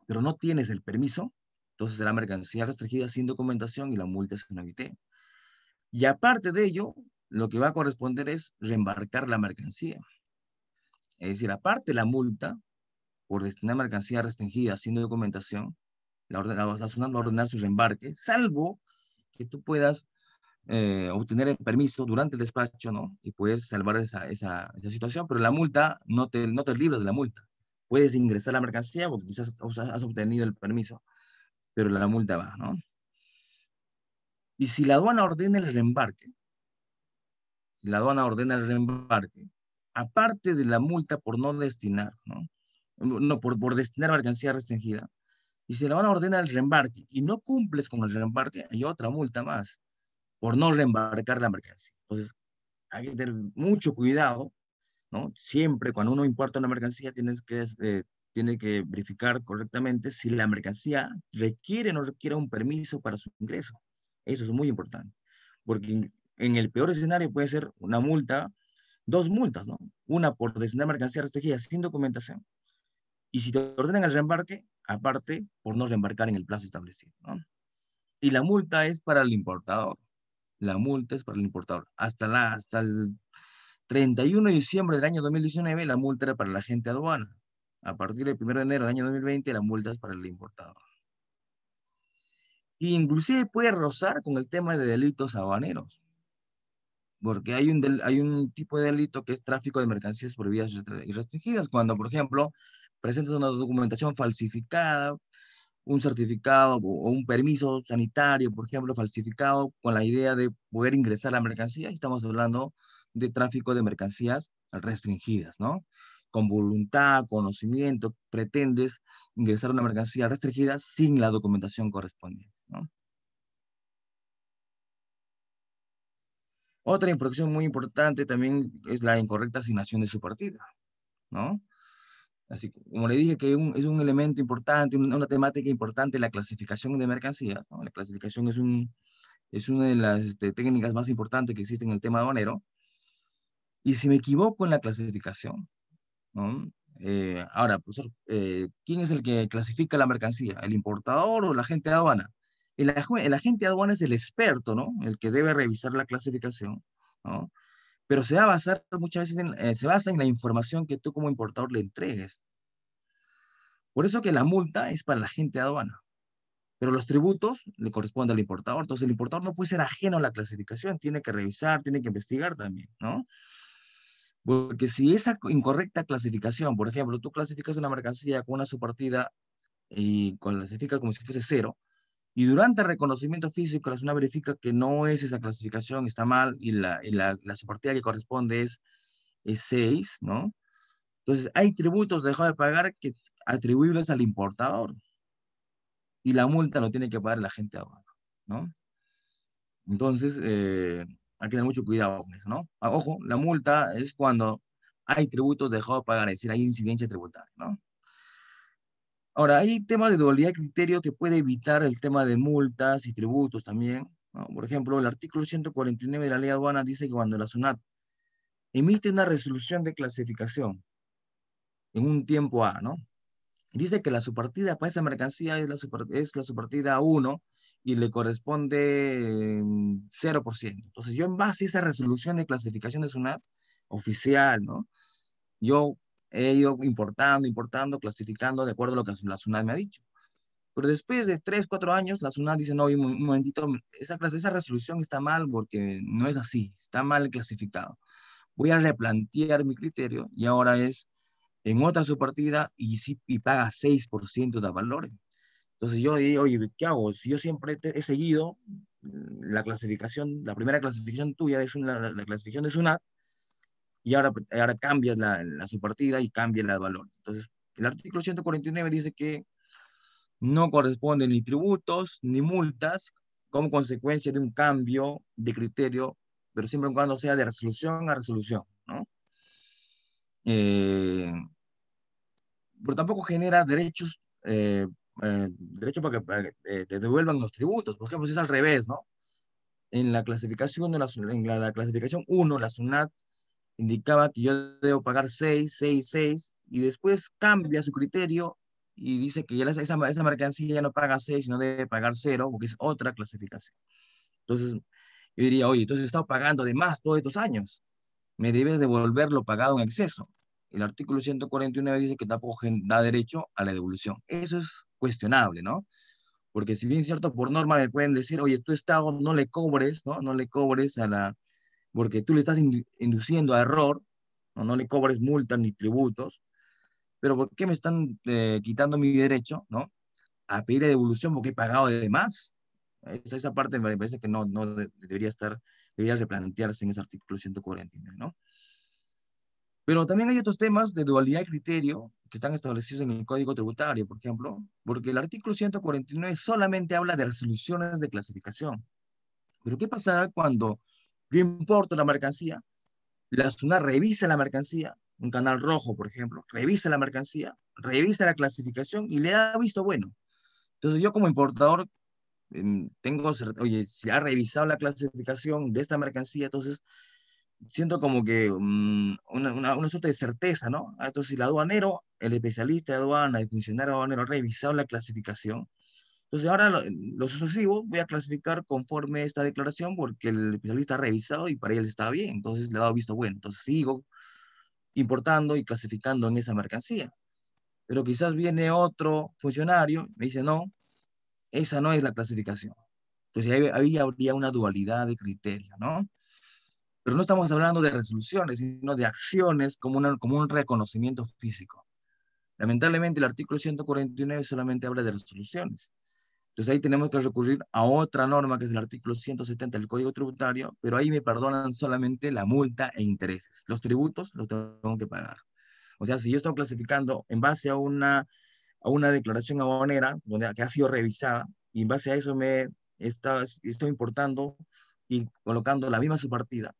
pero no tienes el permiso, entonces será mercancía restringida sin documentación y la multa es una IT. Y aparte de ello, lo que va a corresponder es reembarcar la mercancía. Es decir, aparte de la multa por destinar mercancía restringida sin documentación, la SUNAT va a ordenar su reembarque, salvo que tú puedas obtener el permiso durante el despacho, ¿no? Y puedes salvar esa situación, pero la multa no te libras de la multa. Puedes ingresar la mercancía porque quizás has obtenido el permiso, pero la multa va, ¿no? Y si la aduana ordena el reembarque, aparte de la multa por no destinar, ¿no? No, por destinar mercancía restringida, y si la aduana ordena el reembarque y no cumples con el reembarque, hay otra multa más por no reembarcar la mercancía. Entonces, hay que tener mucho cuidado, ¿no? Siempre cuando uno importa una mercancía tiene que verificar correctamente si la mercancía requiere o no requiere un permiso para su ingreso. Eso es muy importante, porque en el peor escenario puede ser una multa, dos multas, ¿no? Una por destinar mercancía restringida sin documentación, y si te ordenan el reembarque, aparte, por no reembarcar en el plazo establecido, ¿no? Y la multa es para el importador. La multa es para el importador. Hasta el 31 de diciembre del año 2019, la multa era para la agente aduana. A partir del 1 de enero del año 2020, la multa es para el importador. Y inclusive puede rozar con el tema de delitos aduaneros, porque hay un tipo de delito que es tráfico de mercancías prohibidas y restringidas, cuando, por ejemplo, presentas una documentación falsificada, un certificado o un permiso sanitario, por ejemplo, falsificado con la idea de poder ingresar la mercancía. Estamos hablando de tráfico de mercancías restringidas, ¿no? Con voluntad, conocimiento, pretendes ingresar una mercancía restringida sin la documentación correspondiente, ¿no? Otra infracción muy importante también es la incorrecta asignación de su partida, ¿no? Así como le dije que es un elemento importante, una temática importante la clasificación de mercancías, ¿no? La clasificación es una de las técnicas más importantes que existe en el tema aduanero. Y si me equivoco en la clasificación, ¿no? Ahora, profesor, ¿quién es el que clasifica la mercancía? ¿El importador o el agente de aduana? El agente de aduana es el experto, ¿no? El que debe revisar la clasificación, ¿no? Pero se va a basar muchas veces se basa en la información que tú como importador le entregues. Por eso que la multa es para la agente de aduana, pero los tributos le corresponden al importador. Entonces el importador no puede ser ajeno a la clasificación, tiene que revisar, tiene que investigar también, ¿no? Porque si esa incorrecta clasificación, por ejemplo, tú clasificas una mercancía con una subpartida y clasifica como si fuese cero, y durante el reconocimiento físico la SUNAT verifica que no es esa clasificación, está mal, y la subpartida que corresponde es 6, ¿no? Entonces hay tributos dejados de pagar que atribuibles al importador, y la multa lo tiene que pagar el agente de aduana, ¿no? Entonces, hay que tener mucho cuidado con eso, ¿no? Ojo, la multa es cuando hay tributos dejados de pagar, es decir, hay incidencia tributaria, ¿no? Ahora, hay temas de dualidad de criterio que puede evitar el tema de multas y tributos también, ¿no? Por ejemplo, el artículo 149 de la ley de aduana dice que cuando la SUNAT emite una resolución de clasificación en un tiempo A, ¿no? Dice que la subpartida para esa mercancía es la subpartida 1 y le corresponde 0%. Entonces, yo en base a esa resolución de clasificación de SUNAT oficial, ¿no? Yo he ido importando, clasificando de acuerdo a lo que la SUNAT me ha dicho. Pero después de 3, 4 años, la SUNAT dice, no, un momentito, esa resolución está mal porque no es así, está mal clasificado. Voy a replantear mi criterio y ahora es en otra subpartida y paga 6% de valores. Entonces yo digo, oye, ¿qué hago? Si yo siempre he seguido la clasificación, la primera clasificación tuya es la clasificación de SUNAT, y ahora cambia la subpartida y cambia el valor. Entonces, el artículo 149 dice que no corresponden ni tributos ni multas como consecuencia de un cambio de criterio, pero siempre y cuando sea de resolución a resolución, ¿no? Eh, pero tampoco genera derechos para que te devuelvan los tributos. Por ejemplo, si es al revés, ¿no? En la clasificación, la clasificación 1, la SUNAT indicaba que yo debo pagar 6, 6, 6, y después cambia su criterio y dice que ya esa mercancía ya no paga 6, sino debe pagar 0, porque es otra clasificación. Entonces, yo diría, oye, entonces he estado pagando de más todos estos años, me debes devolver lo pagado en exceso. El artículo 149 dice que tampoco da derecho a la devolución. Eso es cuestionable, ¿no? Porque si bien es cierto, por norma me pueden decir, oye, tu Estado no le cobres, ¿no? No le cobres porque tú le estás induciendo a error, ¿no? No le cobres multas ni tributos, pero ¿por qué me están quitando mi derecho, ¿no? A pedir devolución porque he pagado de más? Esa parte me parece que no debería replantearse en ese artículo 149, ¿no? Pero también hay otros temas de dualidad de criterio que están establecidos en el Código Tributario, por ejemplo, porque el artículo 149 solamente habla de resoluciones de clasificación. Pero ¿qué pasará cuando yo importo la mercancía, la SUNAT revisa la mercancía, un canal rojo, por ejemplo, revisa la mercancía, revisa la clasificación y le da visto bueno? Entonces yo como importador oye, si ha revisado la clasificación de esta mercancía, entonces siento como que una suerte de certeza, ¿no? Entonces, si el aduanero, el especialista de aduana, el funcionario aduanero ha revisado la clasificación, entonces ahora lo sucesivo voy a clasificar conforme esta declaración porque el especialista ha revisado y para él está bien, entonces le ha dado visto bueno. Entonces sigo importando y clasificando en esa mercancía. Pero quizás viene otro funcionario, me dice, no, esa no es la clasificación. Entonces ahí habría una dualidad de criterio, ¿no? Pero no estamos hablando de resoluciones, sino de acciones como un reconocimiento físico. Lamentablemente, el artículo 149 solamente habla de resoluciones. Entonces ahí tenemos que recurrir a otra norma, que es el artículo 170 del Código Tributario, pero ahí me perdonan solamente la multa e intereses. Los tributos los tengo que pagar. O sea, si yo estoy clasificando en base a una declaración aduanera que ha sido revisada, y en base a eso estoy importando y colocando la misma subpartida,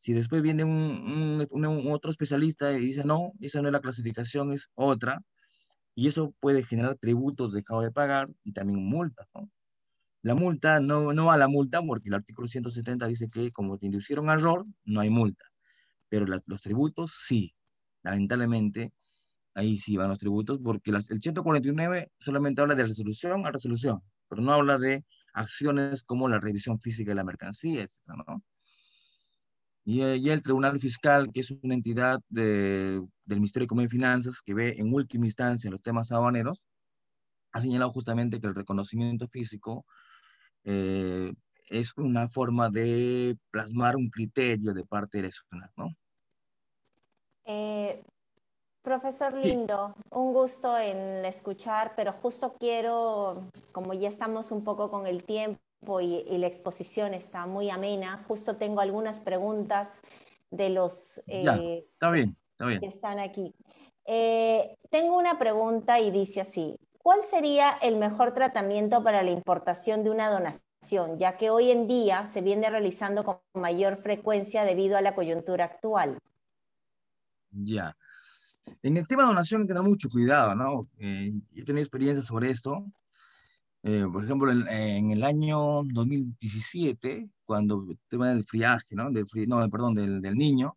Si después viene un otro especialista y dice, no, esa no es la clasificación, es otra, y eso puede generar tributos dejados de pagar y también multas, ¿no? La multa, no va a la multa porque el artículo 170 dice que como te inducieron a error, no hay multa, pero los tributos sí, lamentablemente, ahí sí van los tributos porque el 149 solamente habla de resolución a resolución, pero no habla de acciones como la revisión física de la mercancía, etcétera, ¿no? Y el Tribunal Fiscal, que es una entidad del Ministerio de Economía y Finanzas que ve en última instancia los temas aduaneros, ha señalado justamente que el reconocimiento físico eh, es una forma de plasmar un criterio de parte de la sociedad, ¿no? Eh, Profesor Sí, Lindo, un gusto en escuchar, pero justo quiero, como ya estamos un poco con el tiempo y la exposición está muy amena, justo tengo algunas preguntas de los ya, está bien, está que bien. están aquí. Tengo una pregunta y dice así, ¿cuál sería el mejor tratamiento para la importación de una donación, ya que hoy en día se viene realizando con mayor frecuencia debido a la coyuntura actual? Ya. En el tema de donación hay que tener mucho cuidado, ¿no? Yo he tenido experiencia sobre esto. Por ejemplo, en el año 2017, cuando el tema del friaje, ¿no? No, perdón, del niño,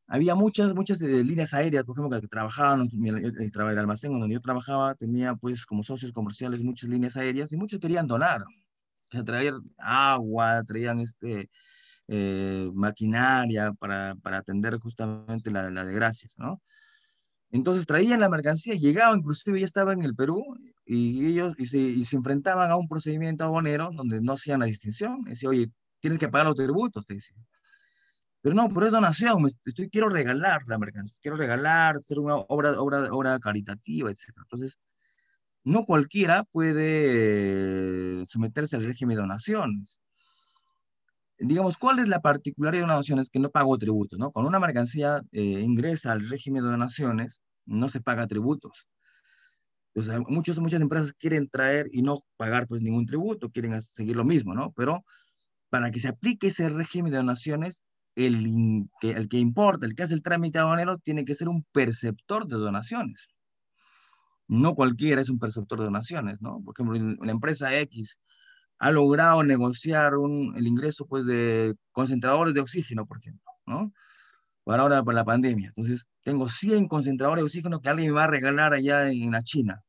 había muchas líneas aéreas, por ejemplo, que trabajaban, el almacén donde yo trabajaba tenía pues como socios comerciales muchas líneas aéreas y muchos querían donar, o sea, traer agua, traían maquinaria para atender justamente la de gracias, ¿no? Entonces traían la mercancía, llegaba, inclusive ya estaba en el Perú, y ellos y se enfrentaban a un procedimiento aduanero donde no hacían la distinción. Decía, oye, tienes que pagar los tributos, te decía. Pero no, pero es donación, quiero regalar la mercancía, quiero regalar, hacer una obra caritativa, etcétera. Entonces, no cualquiera puede someterse al régimen de donaciones. Digamos, ¿cuál es la particularidad de una donación? Es que no pago tributos, ¿no? Cuando una mercancía ingresa al régimen de donaciones, no se paga tributos. O sea, muchas empresas quieren traer y no pagar pues ningún tributo, quieren seguir lo mismo, ¿no? Pero para que se aplique ese régimen de donaciones, el que importa, el que hace el trámite aduanero, tiene que ser un perceptor de donaciones. No cualquiera es un perceptor de donaciones, ¿no? Por ejemplo, la empresa X ha logrado negociar el ingreso pues, de concentradores de oxígeno, por ejemplo, ¿no? Para ahora, para la pandemia. Entonces, tengo 100 concentradores de oxígeno que alguien me va a regalar allá en la China.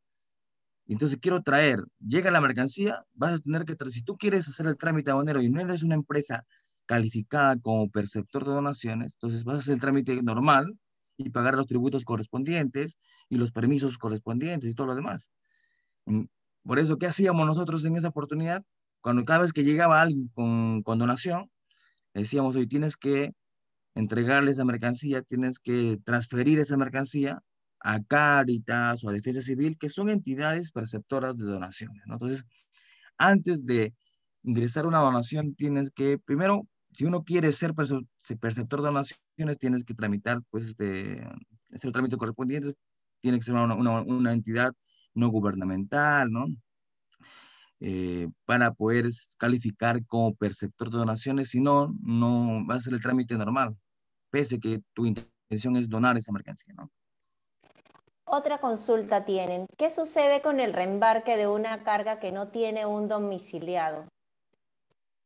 Entonces quiero traer, llega la mercancía, vas a tener que, si tú quieres hacer el trámite aduanero y no eres una empresa calificada como perceptor de donaciones, entonces vas a hacer el trámite normal y pagar los tributos correspondientes y los permisos correspondientes y todo lo demás. En- Por eso, ¿qué hacíamos nosotros en esa oportunidad? Cuando cada vez que llegaba alguien con donación, le decíamos, hoy tienes que entregarle esa mercancía, tienes que transferir esa mercancía a Cáritas o a Defensa Civil, que son entidades perceptoras de donaciones, ¿no? Entonces, antes de ingresar una donación, tienes que, primero, si uno quiere ser perceptor de donaciones, tienes que tramitar, pues, hacer el trámite correspondiente, tiene que ser una entidad no gubernamental, ¿no? Para poder calificar como perceptor de donaciones, si no, no va a ser el trámite normal, pese que tu intención es donar esa mercancía, ¿no? Otra consulta tienen. ¿Qué sucede con el reembarque de una carga que no tiene un domiciliado?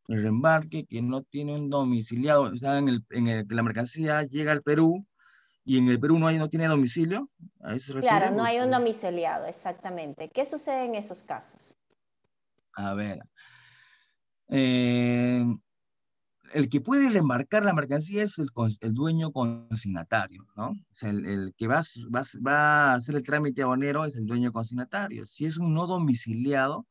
El reembarque que no tiene un domiciliado, o sea, que la mercancía llega al Perú y en el Perú no tiene domicilio, ¿a eso se refiere? Claro, no hay un domiciliado, exactamente. ¿Qué sucede en esos casos? A ver, eh, el que puede reembarcar la mercancía es el dueño consignatario, ¿no? O sea, el que va a hacer el trámite aduanero es el dueño consignatario. Si es un no domiciliado,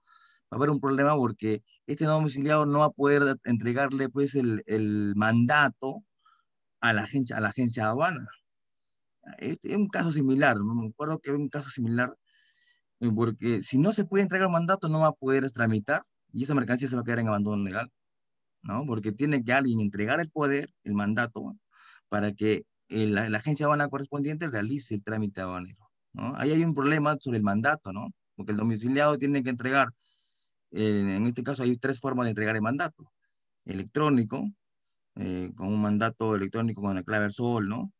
va a haber un problema porque este no domiciliado no va a poder entregarle pues el mandato a la agencia de aduana. Es un caso similar, ¿no? Me acuerdo que es un caso similar, porque si no se puede entregar el mandato, no va a poder tramitar y esa mercancía se va a quedar en abandono legal, ¿no? Porque tiene que alguien entregar el poder, el mandato, para que la agencia aduana correspondiente realice el trámite aduanero, ¿no? Ahí hay un problema sobre el mandato, ¿no? Porque el domiciliado tiene que entregar, en este caso hay tres formas de entregar el mandato: electrónico, con un mandato electrónico con la clave del sol, ¿no?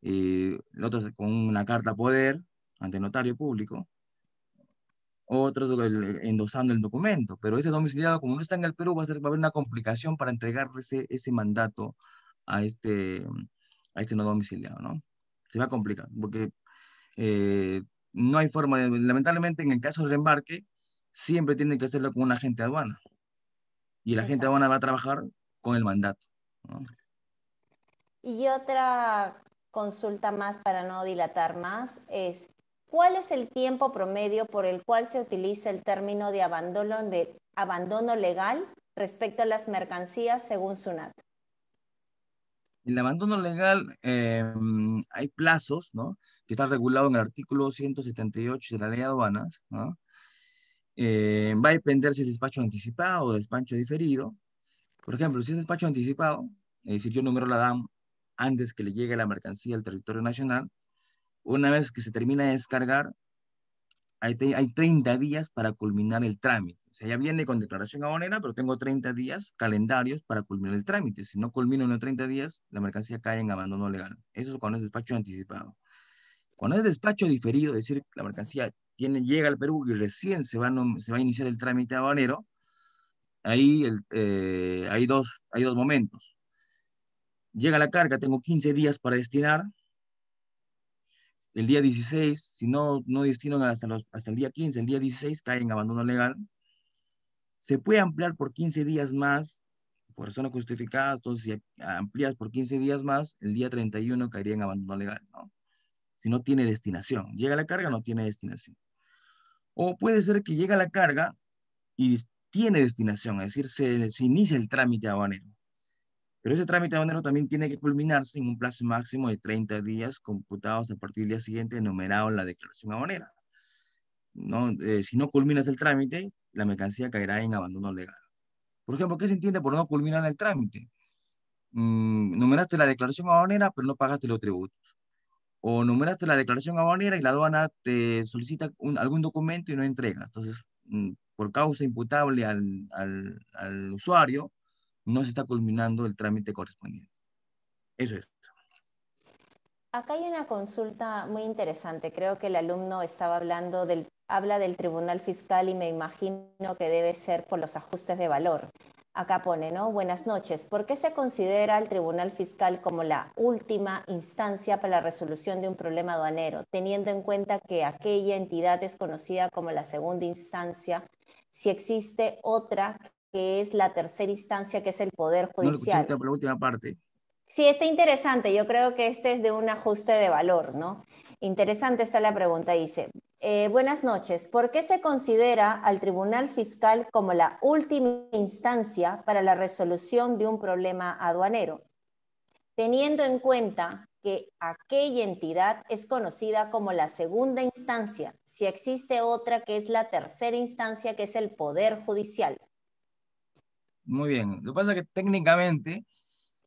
El otro con una carta poder ante notario público, otros endosando el documento, pero ese domiciliado, como no está en el Perú, va a haber una complicación para entregar ese mandato a a este no domiciliado, ¿no? Se va a complicar, porque eh, no hay forma lamentablemente en el caso del reembarque, siempre tienen que hacerlo con un agente de aduana, y el agente de Exacto. aduana va a trabajar con el mandato, ¿no? Y otra consulta más para no dilatar más es, ¿cuál es el tiempo promedio por el cual se utiliza el término de abandono legal respecto a las mercancías según SUNAT? El abandono legal, hay plazos, ¿no? Que está regulado en el artículo 178 de la ley de aduanas, ¿no? Va a depender si es despacho anticipado o despacho diferido. Por ejemplo, si es despacho anticipado, es decir, yo numero la DAM antes que le llegue la mercancía al territorio nacional, una vez que se termina de descargar, hay 30 días para culminar el trámite. O sea, ya viene con declaración aduanera, pero tengo 30 días calendarios para culminar el trámite. Si no culmino en los 30 días, la mercancía cae en abandono legal. Eso es cuando es despacho anticipado. Cuando es despacho diferido, es decir, la mercancía llega al Perú y recién se va a iniciar el trámite aduanero, ahí hay dos momentos. Llega la carga, tengo 15 días para destinar. El día 16, si no destino hasta el día 15, el día 16 cae en abandono legal. Se puede ampliar por 15 días más, por razones justificadas, entonces si amplías por 15 días más, el día 31 caería en abandono legal, ¿no? Si no tiene destinación. Llega la carga, no tiene destinación. O puede ser que llega la carga y tiene destinación, es decir, se inicia el trámite aduanero. Pero ese trámite aduanero también tiene que culminarse en un plazo máximo de 30 días computados a partir del día siguiente, enumerado en la declaración aduanera, ¿no? Si no culminas el trámite, la mercancía caerá en abandono legal. Por ejemplo, ¿qué se entiende por no culminar el trámite? Numeraste la declaración aduanera, pero no pagaste los tributos. O numeraste la declaración aduanera y la aduana te solicita algún documento y no entregas. Entonces, por causa imputable al usuario, no se está culminando el trámite correspondiente. Eso es. Acá hay una consulta muy interesante. Creo que el alumno estaba habla del Tribunal Fiscal y me imagino que debe ser por los ajustes de valor. Acá pone, ¿no? Buenas noches. ¿Por qué se considera al Tribunal Fiscal como la última instancia para la resolución de un problema aduanero, teniendo en cuenta que aquella entidad es conocida como la segunda instancia, si existe otra que es la tercera instancia, que es el Poder No lo escuché Judicial? la última parte. Sí, está interesante. Yo creo que este es de un ajuste de valor, ¿no? Interesante está la pregunta. Dice, buenas noches. ¿Por qué se considera al Tribunal Fiscal como la última instancia para la resolución de un problema aduanero, teniendo en cuenta que aquella entidad es conocida como la segunda instancia, si existe otra que es la tercera instancia, que es el Poder Judicial? Muy bien. Lo que pasa es que técnicamente,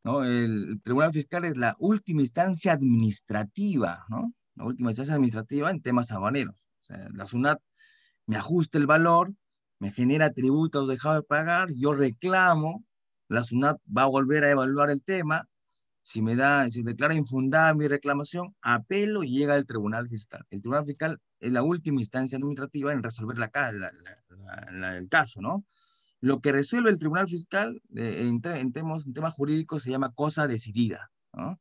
¿no? El Tribunal Fiscal es la última instancia administrativa, ¿no? La última instancia administrativa en temas aduaneros. O sea, la SUNAT me ajusta el valor, me genera tributos dejados de pagar, yo reclamo, la SUNAT va a volver a evaluar el tema, si declara infundada mi reclamación, apelo y llega al Tribunal Fiscal. El Tribunal Fiscal es la última instancia administrativa en resolver el caso, ¿no? Lo que resuelve el Tribunal Fiscal en temas jurídicos se llama cosa decidida, ¿no?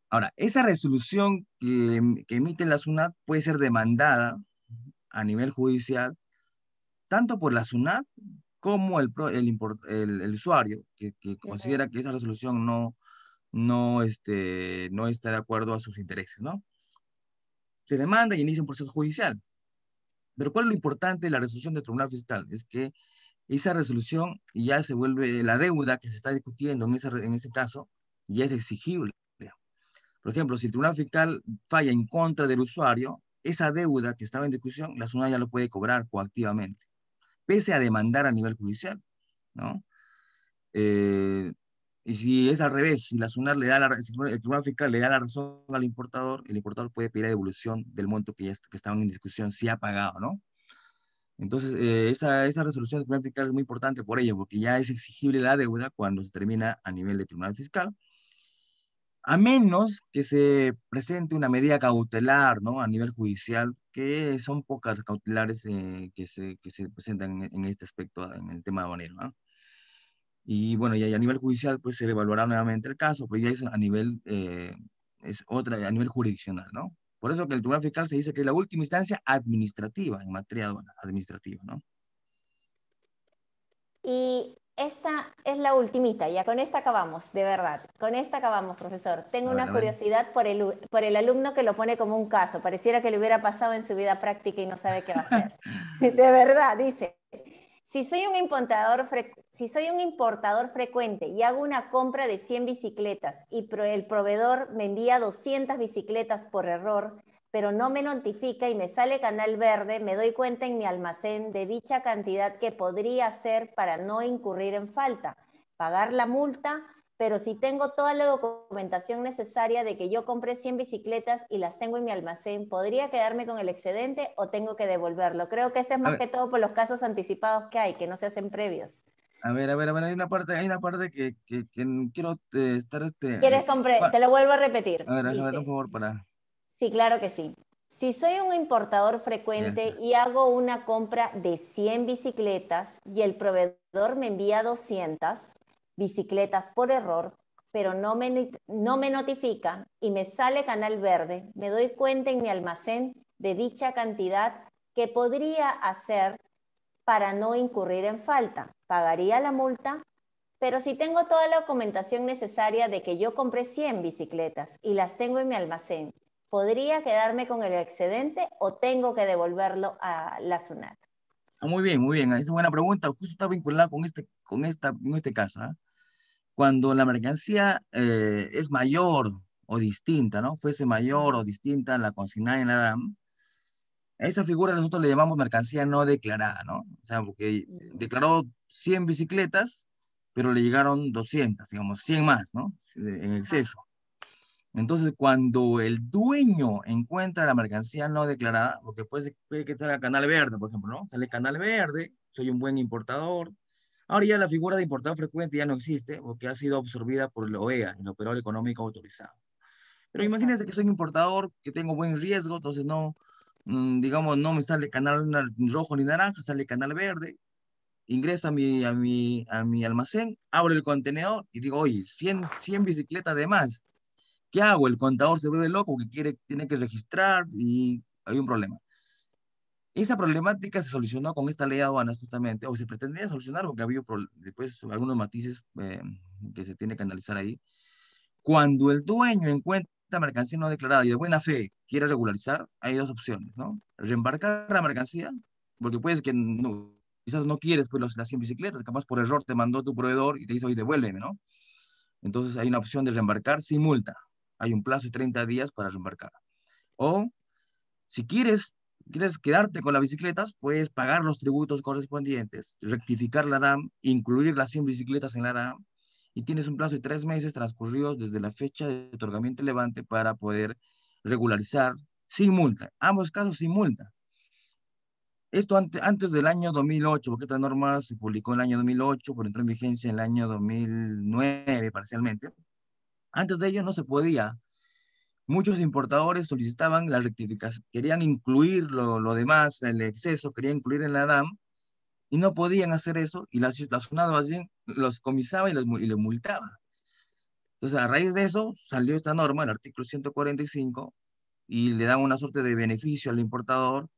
Ahora, esa resolución que emite la SUNAT puede ser demandada a nivel judicial tanto por la SUNAT como el usuario, que considera que esa resolución no está de acuerdo a sus intereses, ¿no? Se demanda y inicia un proceso judicial. Pero ¿cuál es lo importante de la resolución del Tribunal Fiscal? Es que esa resolución ya se vuelve la deuda que se está discutiendo en ese caso, ya es exigible. Por ejemplo, si el Tribunal Fiscal falla en contra del usuario, esa deuda que estaba en discusión, la SUNAT ya lo puede cobrar coactivamente, pese a demandar a nivel judicial, ¿no? Eh, y si es al revés, si la SUNAT si el Tribunal Fiscal le da la razón al importador, el importador puede pedir la devolución del monto que estaba en discusión, si ha pagado, ¿no? Entonces, esa resolución del Tribunal Fiscal es muy importante por ello, porque ya es exigible la deuda cuando se termina a nivel de Tribunal Fiscal, a menos que se presente una medida cautelar, ¿no? A nivel judicial, que son pocas cautelares que se presentan en este aspecto, en el tema aduanero, ¿no? Y bueno, y a nivel judicial, pues se evaluará nuevamente el caso, pues ya es a nivel, es otra, a nivel jurisdiccional, ¿no? Por eso que el Tribunal Fiscal se dice que es la última instancia administrativa en materia aduana, administrativa, ¿no? Y esta es la ultimita, ya con esta acabamos, de verdad. Con esta acabamos, profesor. Tengo una A ver. curiosidad por el alumno que lo pone como un caso. Pareciera que le hubiera pasado en su vida práctica y no sabe qué va a hacer. De verdad, dice, si soy un importador frecuente y hago una compra de 100 bicicletas y el proveedor me envía 200 bicicletas por error, pero no me notifica y me sale canal verde, me doy cuenta en mi almacén de dicha cantidad que podría hacer para no incurrir en falta, pagar la multa, pero si tengo toda la documentación necesaria de que yo compré 100 bicicletas y las tengo en mi almacén, ¿podría quedarme con el excedente o tengo que devolverlo? Creo que este es A más ver, que todo por los casos anticipados que hay, que no se hacen previos. hay una parte que quiero estar, ¿Quieres comprar? Te lo vuelvo a repetir. a ver, déjame ver, un Dice, favor para, sí, claro que sí. Si soy un importador ya frecuente está. y hago una compra de 100 bicicletas y el proveedor me envía 200 bicicletas por error, pero no me notifica y me sale canal verde, me doy cuenta en mi almacén de dicha cantidad que podría hacer para no incurrir en falta. Pagaría la multa, pero si tengo toda la documentación necesaria de que yo compré 100 bicicletas y las tengo en mi almacén, ¿podría quedarme con el excedente o tengo que devolverlo a la SUNAT? Muy bien, muy bien. Es buena pregunta. Justo está vinculada con este caso, ¿ah? Cuando la mercancía es mayor o distinta, ¿no? Fuese mayor o distinta la consignada en la DAM, a esa figura nosotros le llamamos mercancía no declarada, ¿no? O sea, porque declaró 100 bicicletas, pero le llegaron 200, digamos, 100 más, ¿no? En Ajá, exceso. Entonces, cuando el dueño encuentra la mercancía no declarada, porque puede que salga canal verde, por ejemplo, ¿no? Sale canal verde, soy un buen importador. Ahora ya la figura de importador frecuente ya no existe porque ha sido absorbida por el OEA, el operador económico autorizado. Pero imagínate exacto. que soy un importador, que tengo buen riesgo, entonces no, digamos, no me sale canal ni rojo ni naranja, sale canal verde. Ingresa a mi almacén, abro el contenedor y digo, oye, 100 bicicletas de más. ¿Qué hago? El contador se vuelve loco que tiene que registrar y hay un problema. Esa problemática se solucionó con esta ley de aduanas justamente, o se pretendía solucionar porque había después algunos matices que se tiene que analizar ahí. Cuando el dueño encuentra mercancía no declarada y de buena fe quiere regularizar, hay dos opciones, ¿no? Reembarcar la mercancía, porque puedes que no, quizás no quieres pues, las 100 bicicletas, capaz por error te mandó tu proveedor y te dice, oye, devuélveme, ¿no? Entonces hay una opción de reembarcar sin multa. Hay un plazo de 30 días para reembarcar. O si quieres quedarte con las bicicletas, puedes pagar los tributos correspondientes, rectificar la DAM, incluir las 100 bicicletas en la DAM, y tienes un plazo de 3 meses transcurridos desde la fecha de otorgamiento levante para poder regularizar sin multa. Ambos casos sin multa. Esto antes del año 2008, porque esta norma se publicó en el año 2008, pero entró en vigencia en el año 2009 parcialmente. Antes de ello no se podía. Muchos importadores solicitaban la rectificación, querían incluir lo demás, el exceso, querían incluir en la DAM y no podían hacer eso y la SUNAT más bien los comisaba y les multaba. Entonces, a raíz de eso salió esta norma, el artículo 145, y le dan una suerte de beneficio al importador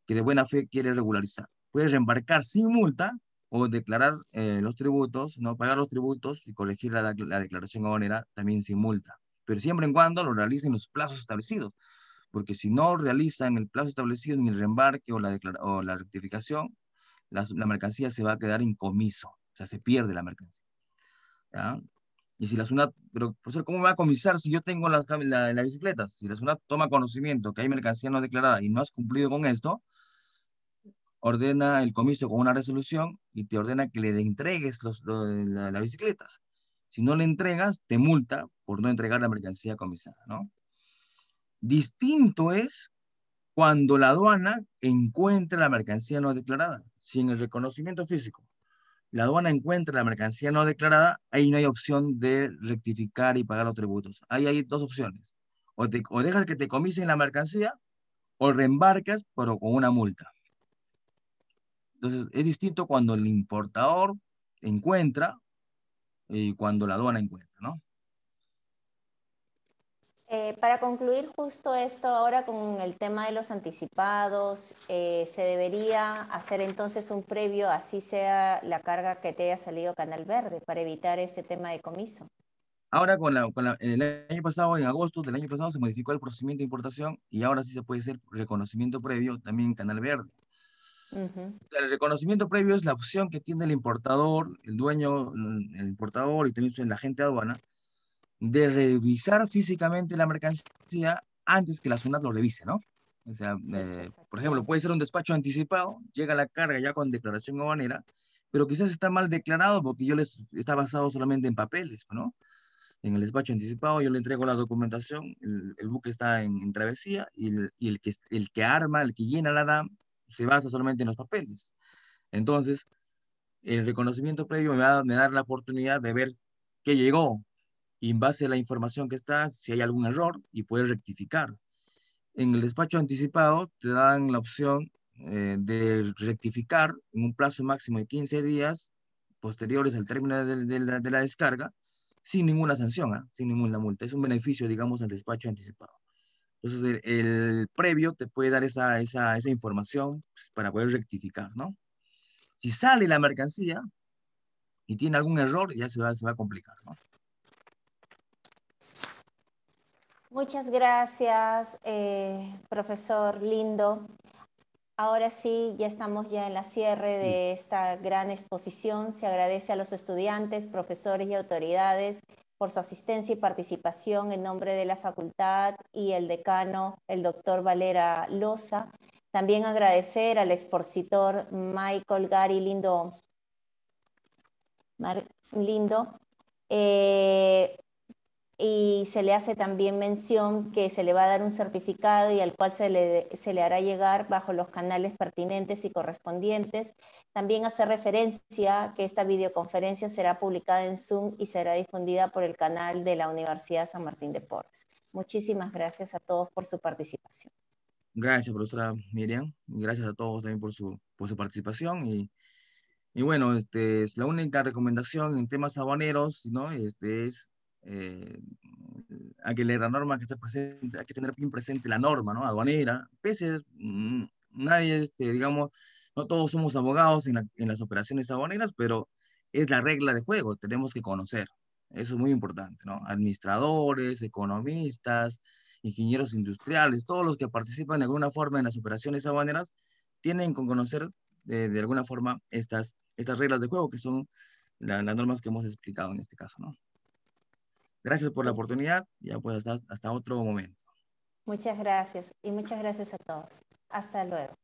que de buena fe quiere regularizar. Puede reembarcar sin multa o declarar los tributos, no pagar los tributos y corregir la declaración aduanera también sin multa, pero siempre y cuando lo realicen los plazos establecidos, porque si no realizan el plazo establecido ni el reembarque o la rectificación, la mercancía se va a quedar incomiso, o sea, se pierde la mercancía. ¿Ya? Y si la SUNAT, pero profesor, ¿cómo me va a comisar si yo tengo la bicicleta? Si la SUNAT toma conocimiento que hay mercancía no declarada y no has cumplido con esto, ordena el comiso con una resolución y te ordena que le entregues las bicicletas. Si no le entregas, te multa por no entregar la mercancía comisada, ¿no? Distinto es cuando la aduana encuentra la mercancía no declarada. Si en el reconocimiento físico la aduana encuentra la mercancía no declarada, ahí no hay opción de rectificar y pagar los tributos. Ahí hay dos opciones. O dejas que te comisen la mercancía o reembarcas, pero con una multa. Entonces, es distinto cuando el importador encuentra y cuando la aduana encuentra, ¿no? Para concluir justo esto ahora con el tema de los anticipados, se debería hacer entonces un previo, así sea la carga que te haya salido Canal Verde, para evitar este tema de comiso. Ahora, el año pasado, en agosto del año pasado, se modificó el procedimiento de importación y ahora sí se puede hacer reconocimiento previo también en Canal Verde. Ujú. El reconocimiento previo es la opción que tiene el importador, el dueño, el importador y también el agente de aduana, de revisar físicamente la mercancía antes que la SUNAT lo revise, ¿no? O sea, Sí, por ejemplo, puede exactamente. ser un despacho anticipado, llega la carga ya con declaración aduanera, pero quizás está mal declarado porque está basado solamente en papeles, ¿no? En el despacho anticipado yo le entrego la documentación, el buque está en travesía y el que arma, el que llena la DAM, se basa solamente en los papeles. Entonces, el reconocimiento previo me da la oportunidad de ver qué llegó y en base a la información que está, si hay algún error y poder rectificar. En el despacho anticipado te dan la opción de rectificar en un plazo máximo de 15 días posteriores al término de la descarga sin ninguna sanción, ¿ah? Sin ninguna multa. Es un beneficio, digamos, al despacho anticipado. Entonces, el previo te puede dar esa información pues, para poder rectificar, ¿no? Si sale la mercancía y tiene algún error, ya se va a complicar, ¿no? Muchas gracias, profesor Lindo. Ahora sí, ya estamos ya en la cierre Sí. de esta gran exposición. Se agradece a los estudiantes, profesores y autoridades por su asistencia y participación en nombre de la facultad y el decano, el doctor Valera Loza. También agradecer al expositor Michael Gary Lindo, Lindo. Eh, y se le hace también mención que se le va a dar un certificado y al cual se le hará llegar bajo los canales pertinentes y correspondientes. También hace referencia que esta videoconferencia será publicada en Zoom y será difundida por el canal de la Universidad San Martín de Porres. Muchísimas gracias a todos por su participación. Gracias, profesora Miriam. Y gracias a todos también por su participación. Y bueno, es la única recomendación en temas habaneros, ¿no? Es eh, hay que leer la norma que está presente, hay que tener bien presente la norma, ¿no? Aduanera. Pese, nadie, digamos, no todos somos abogados en las operaciones aduaneras, pero es la regla de juego, tenemos que conocer. Eso es muy importante, ¿no? Administradores, economistas, ingenieros industriales, todos los que participan de alguna forma en las operaciones aduaneras, tienen que conocer de alguna forma estas reglas de juego que son las normas que hemos explicado en este caso, ¿no? Gracias por la oportunidad, ya pues hasta otro momento. Muchas gracias y muchas gracias a todos. Hasta luego.